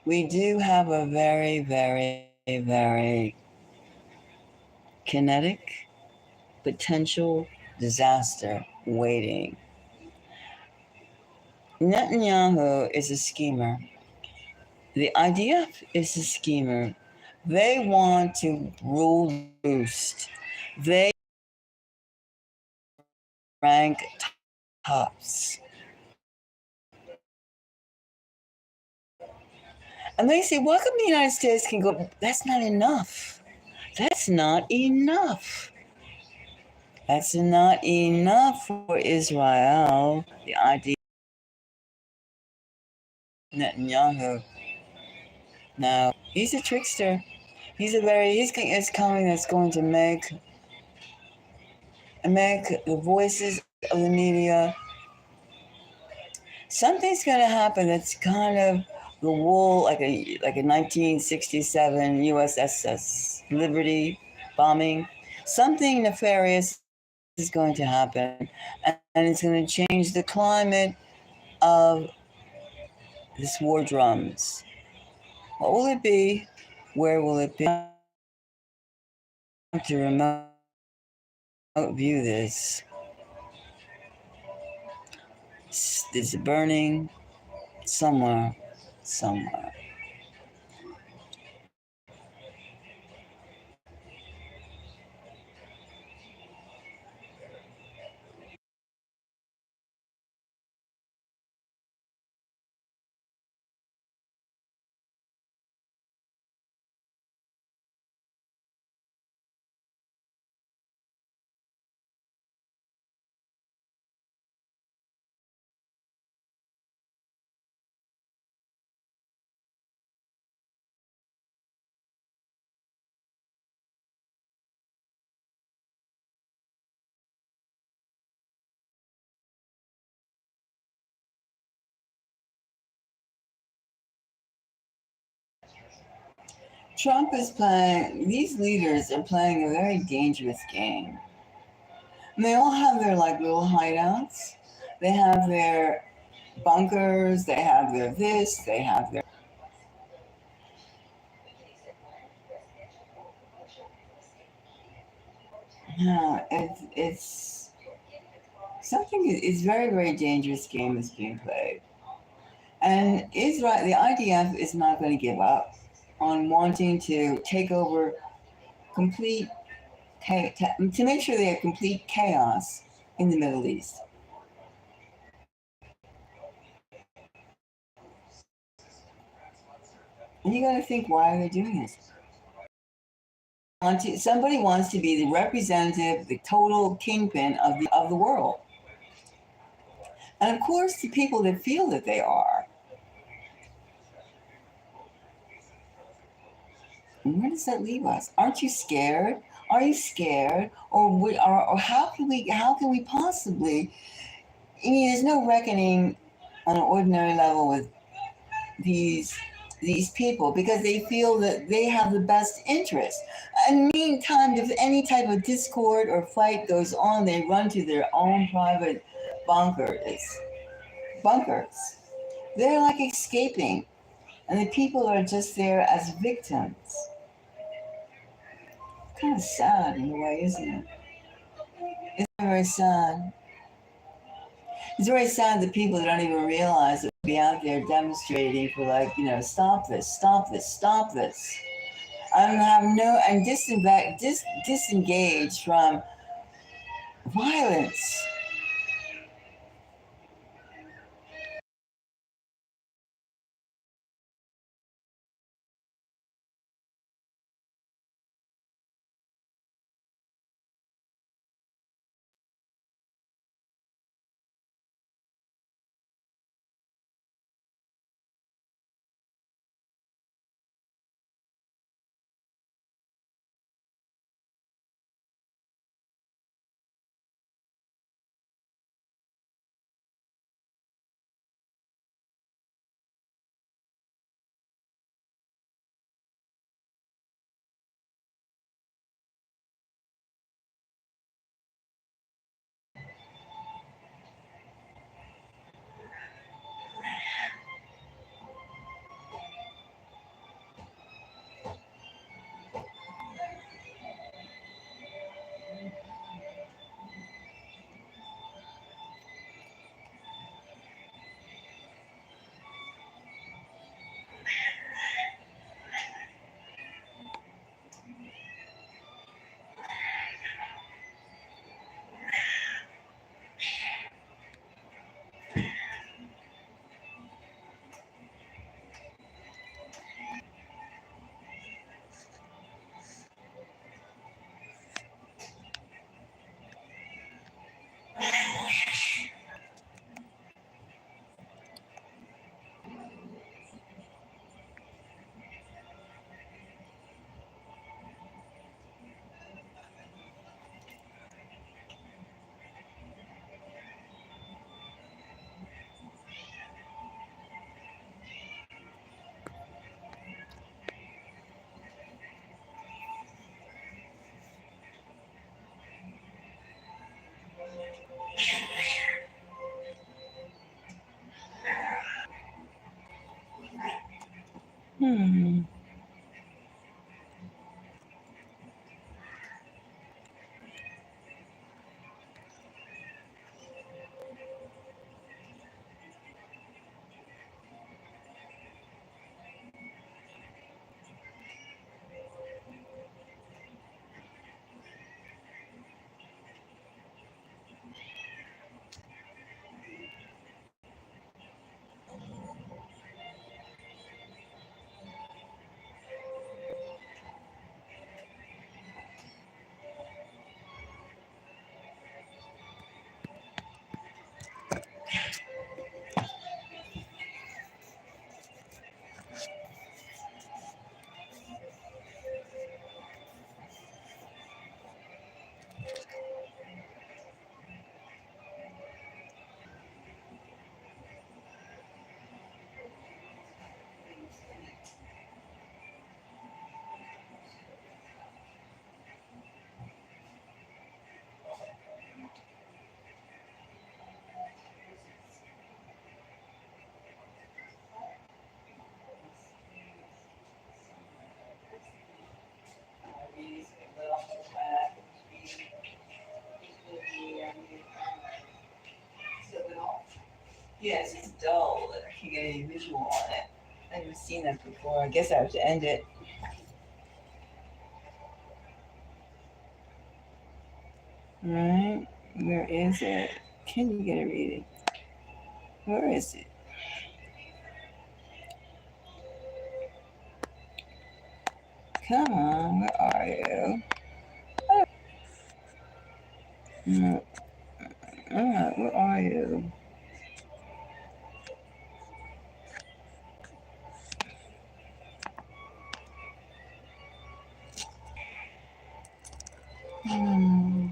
We do have a very, very, very kinetic potential disaster waiting. Netanyahu is a schemer. The IDF is a schemer. They want to rule the roost. They rank tops. And they say, welcome the United States can go, that's not enough. That's not enough. That's not enough for Israel. The idea of Netanyahu. No, he's a trickster. He's coming that's going to make the voices of the media. Something's going to happen that's kind of the wool, like a 1967 USS Liberty bombing. Something nefarious is going to happen, and it's going to change the climate of this war drums. What will it be? Where will it be? To remote view this. It's burning somewhere, somewhere. Trump is playing, these leaders are playing a very dangerous game. And they all have their like little hideouts. They have their bunkers, they have their this, they have their. Yeah, it's something, it's very, very dangerous game is being played. And Israel, the IDF is not going to give up on wanting to take over complete, to make sure they have complete chaos in the Middle East. And you got to think, why are they doing this? Somebody wants to be the representative, the total kingpin of the world. And of course, the people that feel that they are. And where does that leave us? Aren't you scared? Are you scared? Or how can we possibly? I mean, there's no reckoning on an ordinary level with these these people because they feel that they have the best interest. And meantime, if any type of discord or fight goes on, they run to their own private bunkers. Bunkers. They're like escaping, and the people are just there as victims. Kind of sad in a way, isn't it? It's very sad. It's very sad that people that don't even realize that be out there demonstrating for stop this, stop this, stop this. I'm disengaged from violence. Yes, it's dull. I can't get any visual on it. I've never seen that before. I guess I have to end it. Right? Where is it? Can you get a reading? Where is it? Come on, where are you? Mm, where are you? Hmm.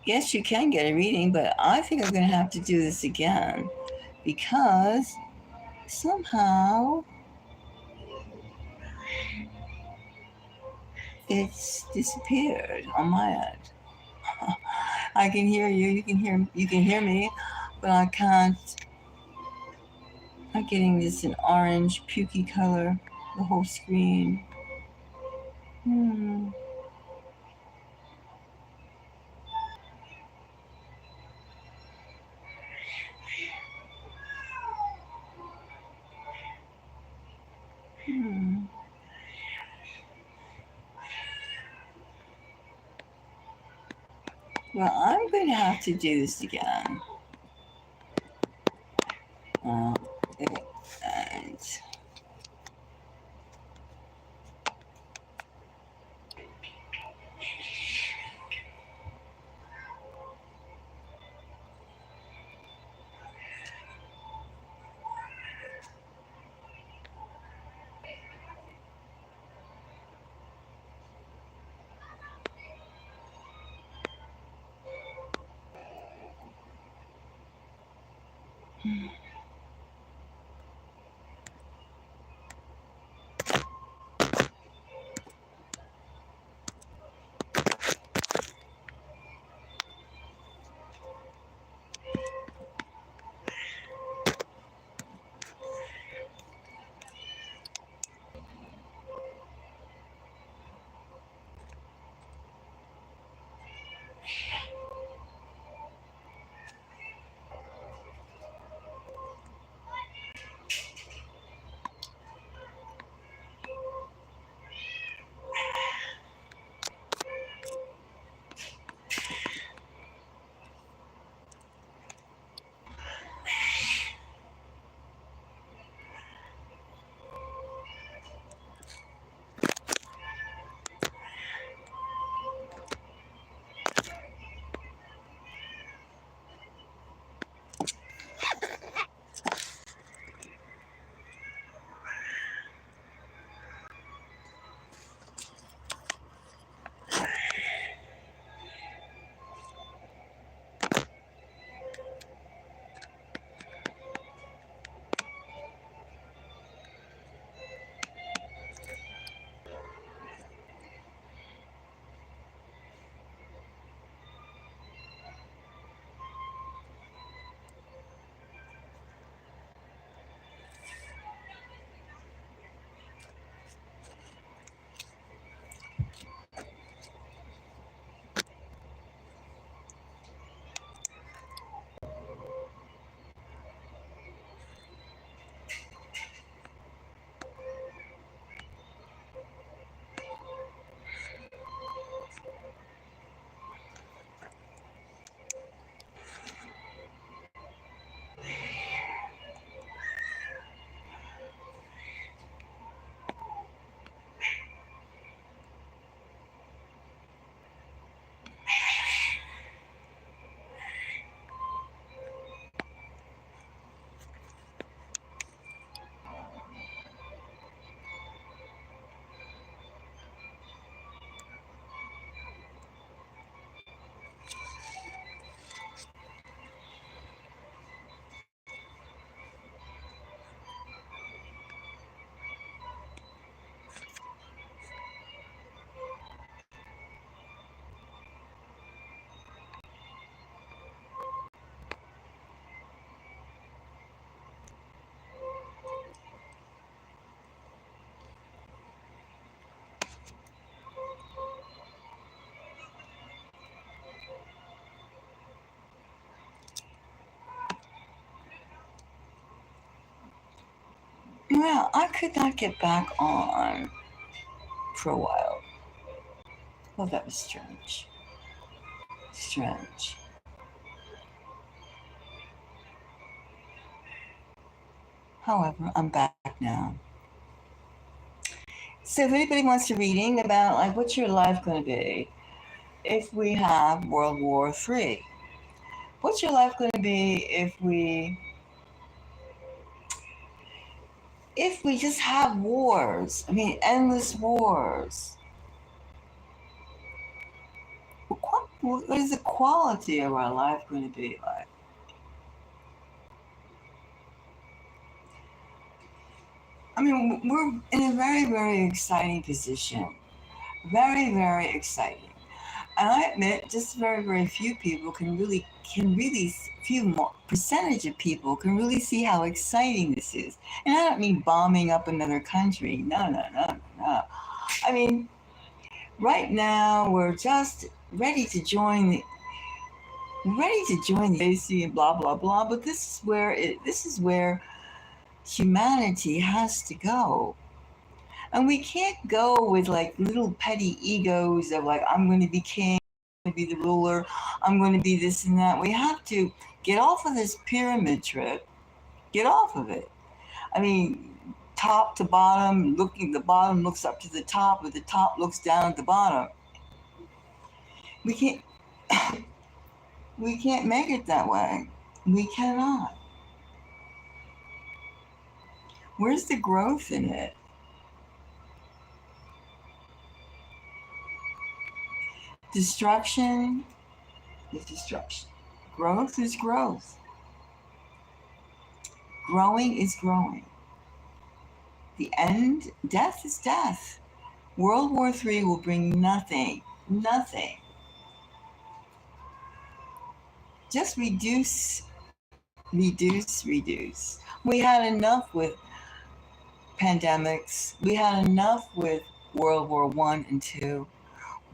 Yes, you can get a reading, but I think I'm going to have to do this again because somehow it's disappeared on my end. I can hear you. You can hear me, but I can't. I'm getting this an orange pukey color, the whole screen. Hmm. Hmm. Well, I'm going to have to do this again. Uh, and Well, I could not get back on for a while. Well, that was strange. Strange. However, I'm back now. So if anybody wants a reading about like what's your life going to be if we have World War III? What's your life going to be if we just have wars? I mean, endless wars. What is the quality of our life going to be like? I mean, we're in a very, very exciting position. Very, very exciting. And I admit, just very, very few people can really few more percentage of people can really see how exciting this is. And I don't mean bombing up another country. No, no, no, no. I mean, right now we're just ready to join the AC and blah blah blah. But this is where humanity has to go. And we can't go with like little petty egos of like, I'm going to be king, I'm going to be the ruler, I'm going to be this and that. We have to get off of this pyramid trip, get off of it. I mean, top to bottom, the bottom looks up to the top, or the top looks down at the bottom. We can't, we can't make it that way. We cannot. Where's the growth in it? Destruction is destruction. Growth is growth. Growing is growing. The end, death is death. World War III will bring nothing, nothing. Just reduce, reduce, reduce. We had enough with pandemics. We had enough with World War I and II.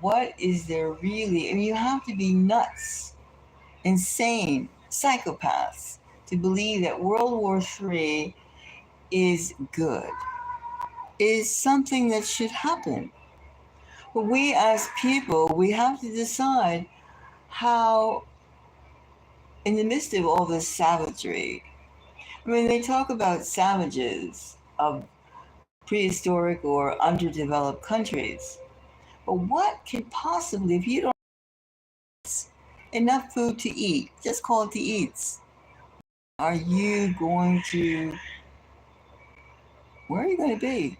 What is there really? I mean, you have to be nuts, insane, psychopaths to believe that World War III is good, is something that should happen. But we as people, we have to decide how, in the midst of all this savagery, I mean, they talk about savages of prehistoric or underdeveloped countries. But what can possibly, if you don't have enough food to eat, just call it the eats, are you going to, where are you going to be?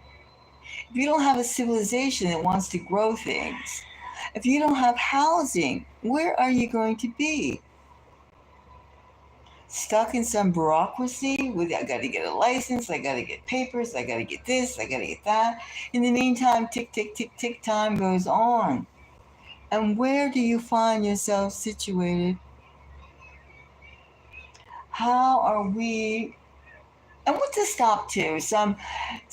If you don't have a civilization that wants to grow things, if you don't have housing, where are you going to be? Stuck in some bureaucracy with, I got to get a license, I got to get papers, I got to get this, I got to get that. In the meantime, tick, tick, tick, tick, time goes on. And where do you find yourself situated? How are we? And what to stop to? Some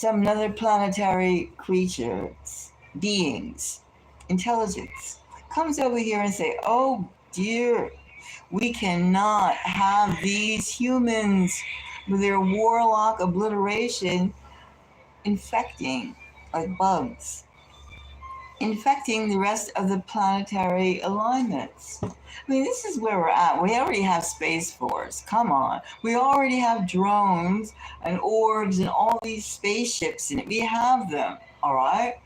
other planetary creatures, beings, intelligence comes over here and say, "Oh dear, we cannot have these humans with their warlock obliteration infecting like bugs, infecting the rest of the planetary alignments." I mean, this is where we're at. We already have Space Force. Come on. We already have drones and orbs and all these spaceships in it. We have them, all right?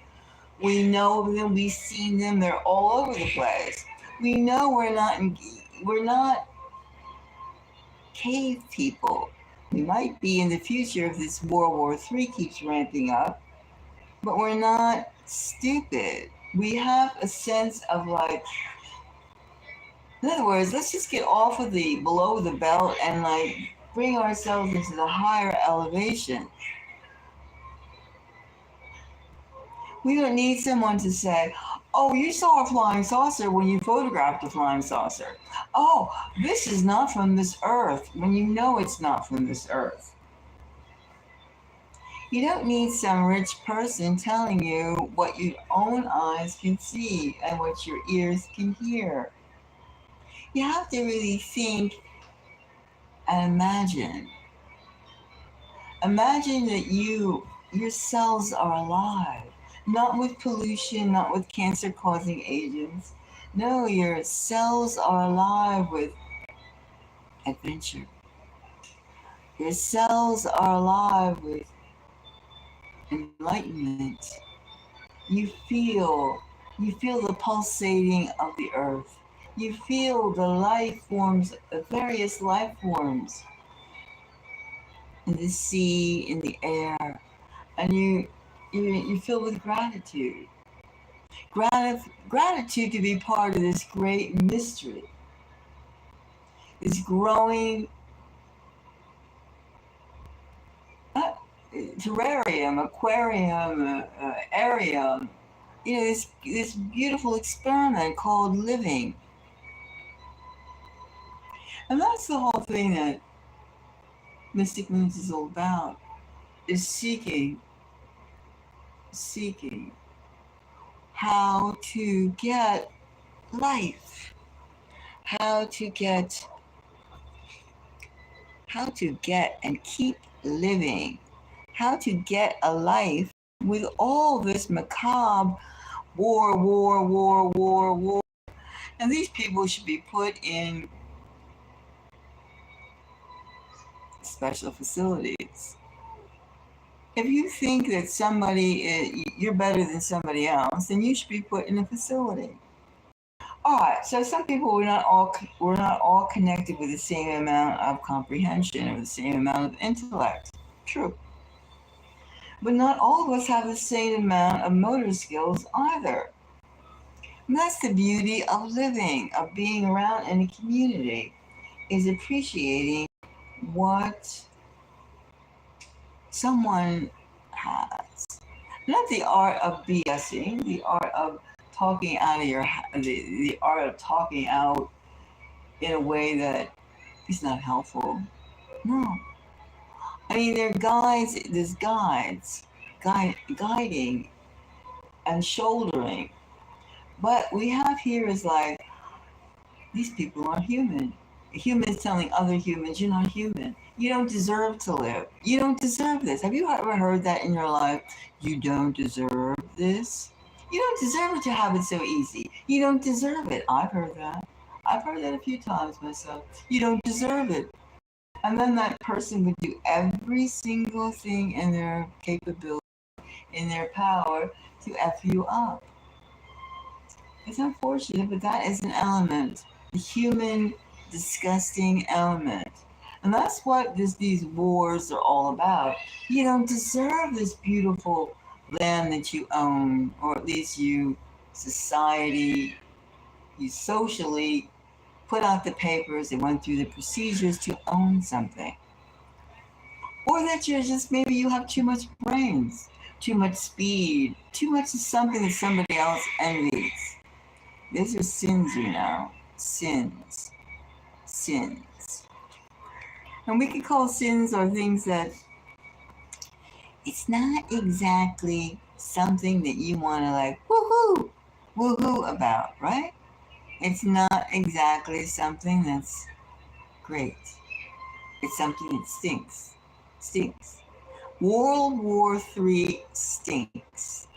We know them. We've seen them. They're all over the place. We know we're not cave people. We might be in the future if this World War III keeps ramping up, but we're not stupid. We have a sense of like, in other words, let's just get off of the below the belt and like bring ourselves into the higher elevation. We don't need someone to say, "Oh, you saw a flying saucer when you photographed a flying saucer. Oh, this is not from this earth," when you know it's not from this earth. You don't need some rich person telling you what your own eyes can see and what your ears can hear. You have to really think and imagine Imagine that your cells are alive, not with pollution, not with cancer causing agents. No, your cells are alive with adventure. Your cells are alive with enlightenment. You feel you feel the pulsating of the earth. You feel the life forms, the various life forms in the sea, in the air, and you feel with gratitude. Gratitude to be part of this great mystery, this growing uh, terrarium, aquarium, arium. This beautiful experiment called living, and that's the whole thing that Mystic Moons is all about: is seeking how to get life, how to get and keep living, how to get a life with all this macabre war. And these people should be put in special facilities. If you think that you're better than somebody else, then you should be put in a facility. All right. So some people we're not all connected with the same amount of comprehension or the same amount of intellect. True. But not all of us have the same amount of motor skills either. And that's the beauty of living, of being around in a community, is appreciating what someone has. Not the art of BSing, the art of talking out of the art of talking out in a way that is not helpful. No. I mean, there's guiding and shouldering. But we have here is like, these people aren't human. Humans telling other humans, you're not human. You don't deserve to live. You don't deserve this. Have you ever heard that in your life? You don't deserve this. You don't deserve it to have it so easy. You don't deserve it. I've heard that. I've heard that a few times myself. You don't deserve it. And then that person would do every single thing in their capability, in their power to F you up. It's unfortunate, but that is an element, the human, disgusting element. And that's what these wars are all about. You don't deserve this beautiful land that you own, or at least society, you socially put out the papers and went through the procedures to own something. Or that maybe you have too much brains, too much speed, too much of something that somebody else envies. These are sins, sins. And we could call sins or things that it's not exactly something that you want to like woohoo about, right? It's not exactly something that's great. It's something that stinks. World War III stinks.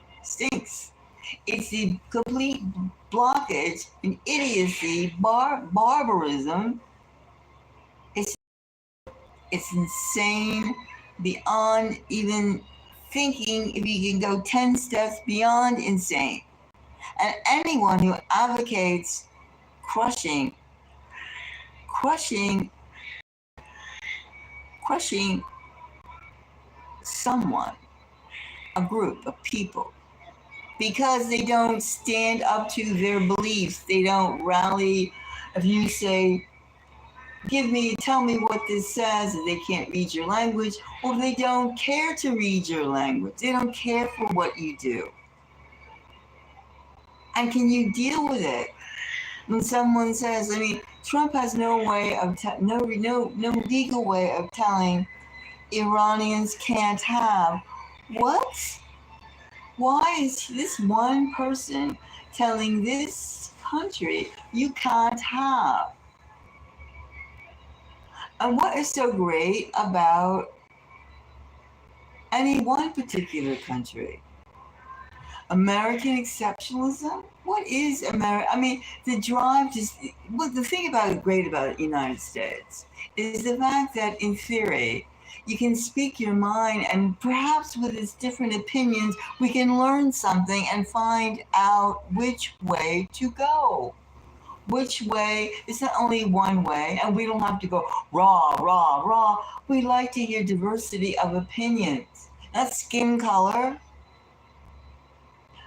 It's the complete blockage and idiocy, barbarism. It's insane beyond even thinking if you can go 10 steps beyond insane. And anyone who advocates crushing someone, a group of people, because they don't stand up to their beliefs, they don't rally. If you say, tell me what this says, and they can't read your language, or they don't care to read your language, they don't care for what you do. And can you deal with it when someone says, Trump has no way of no legal way of telling Iranians can't have what? Why is this one person telling this country you can't have? And what is so great about any one particular country. American exceptionalism? What is America? I mean, the drive to. Well, the thing great about the United States is the fact that, in theory, you can speak your mind, and perhaps with its different opinions, we can learn something and find out which way to go. Which way? It's not only one way, and we don't have to go raw, raw, raw. We like to hear diversity of opinions, not skin color,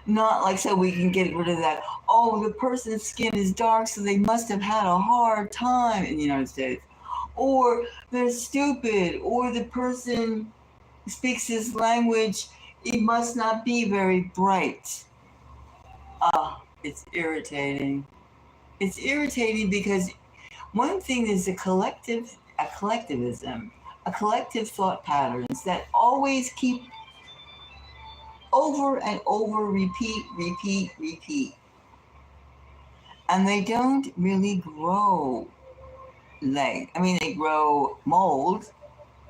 not like so we can get rid of that. Oh, the person's skin is dark, so they must have had a hard time in the United States. Or they're stupid, or the person speaks this language, it must not be very bright. It's irritating. It's irritating because one thing is a collectivism, a collective thought patterns that always keep over and over, repeat, repeat, repeat. And they don't really grow they grow mold,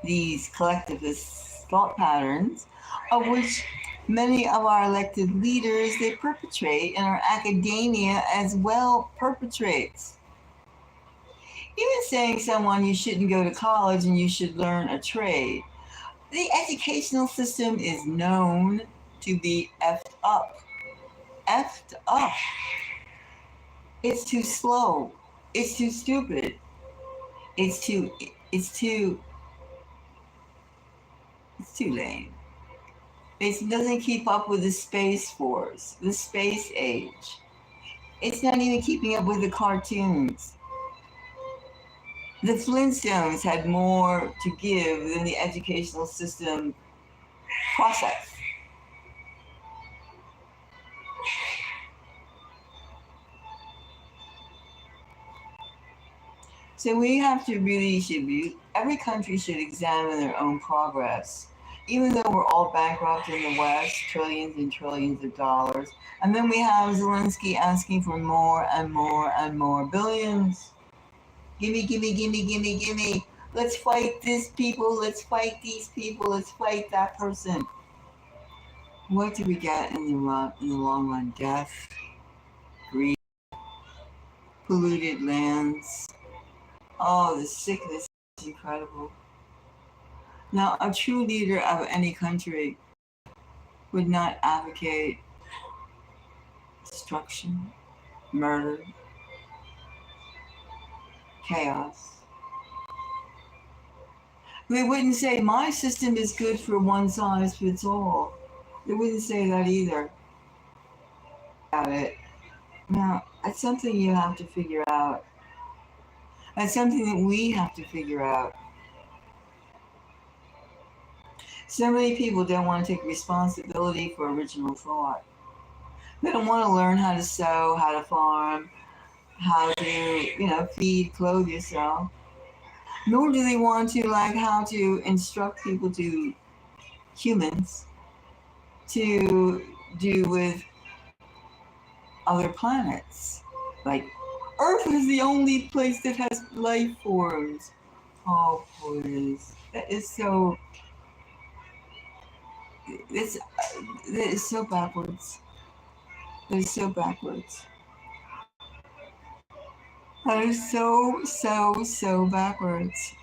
these collectivist thought patterns, of which many of our elected leaders, they perpetrate, and our academia as well perpetrates. Even saying someone you shouldn't go to college and you should learn a trade. The educational system is known to be effed up. Effed up. It's too slow. It's too stupid. It's too lame. It doesn't keep up with the Space Force, the space age. It's not even keeping up with the cartoons. The Flintstones had more to give than the educational system process. So we have to every country should examine their own progress. Even though we're all bankrupt in the West, trillions and trillions of dollars. And then we have Zelensky asking for more and more and more billions. Gimme, gimme, gimme, gimme, gimme. Let's fight this people. Let's fight these people. Let's fight that person. What do we get in the long run? Death, greed, polluted lands. Oh, the sickness is incredible. Now, a true leader of any country would not advocate destruction, murder, chaos. They wouldn't say, my system is good for one size fits all. They wouldn't say that either. About it. Now, that's something you have to figure out. That's something that we have to figure out. So many people don't want to take responsibility for original thought. They don't want to learn how to sew, how to farm, how to, feed, clothe yourself. Nor do they want to how to instruct people humans, to do with other planets. Like, Earth is the only place that has life forms. Oh, please. That is so backwards. That is so backwards. That is so backwards.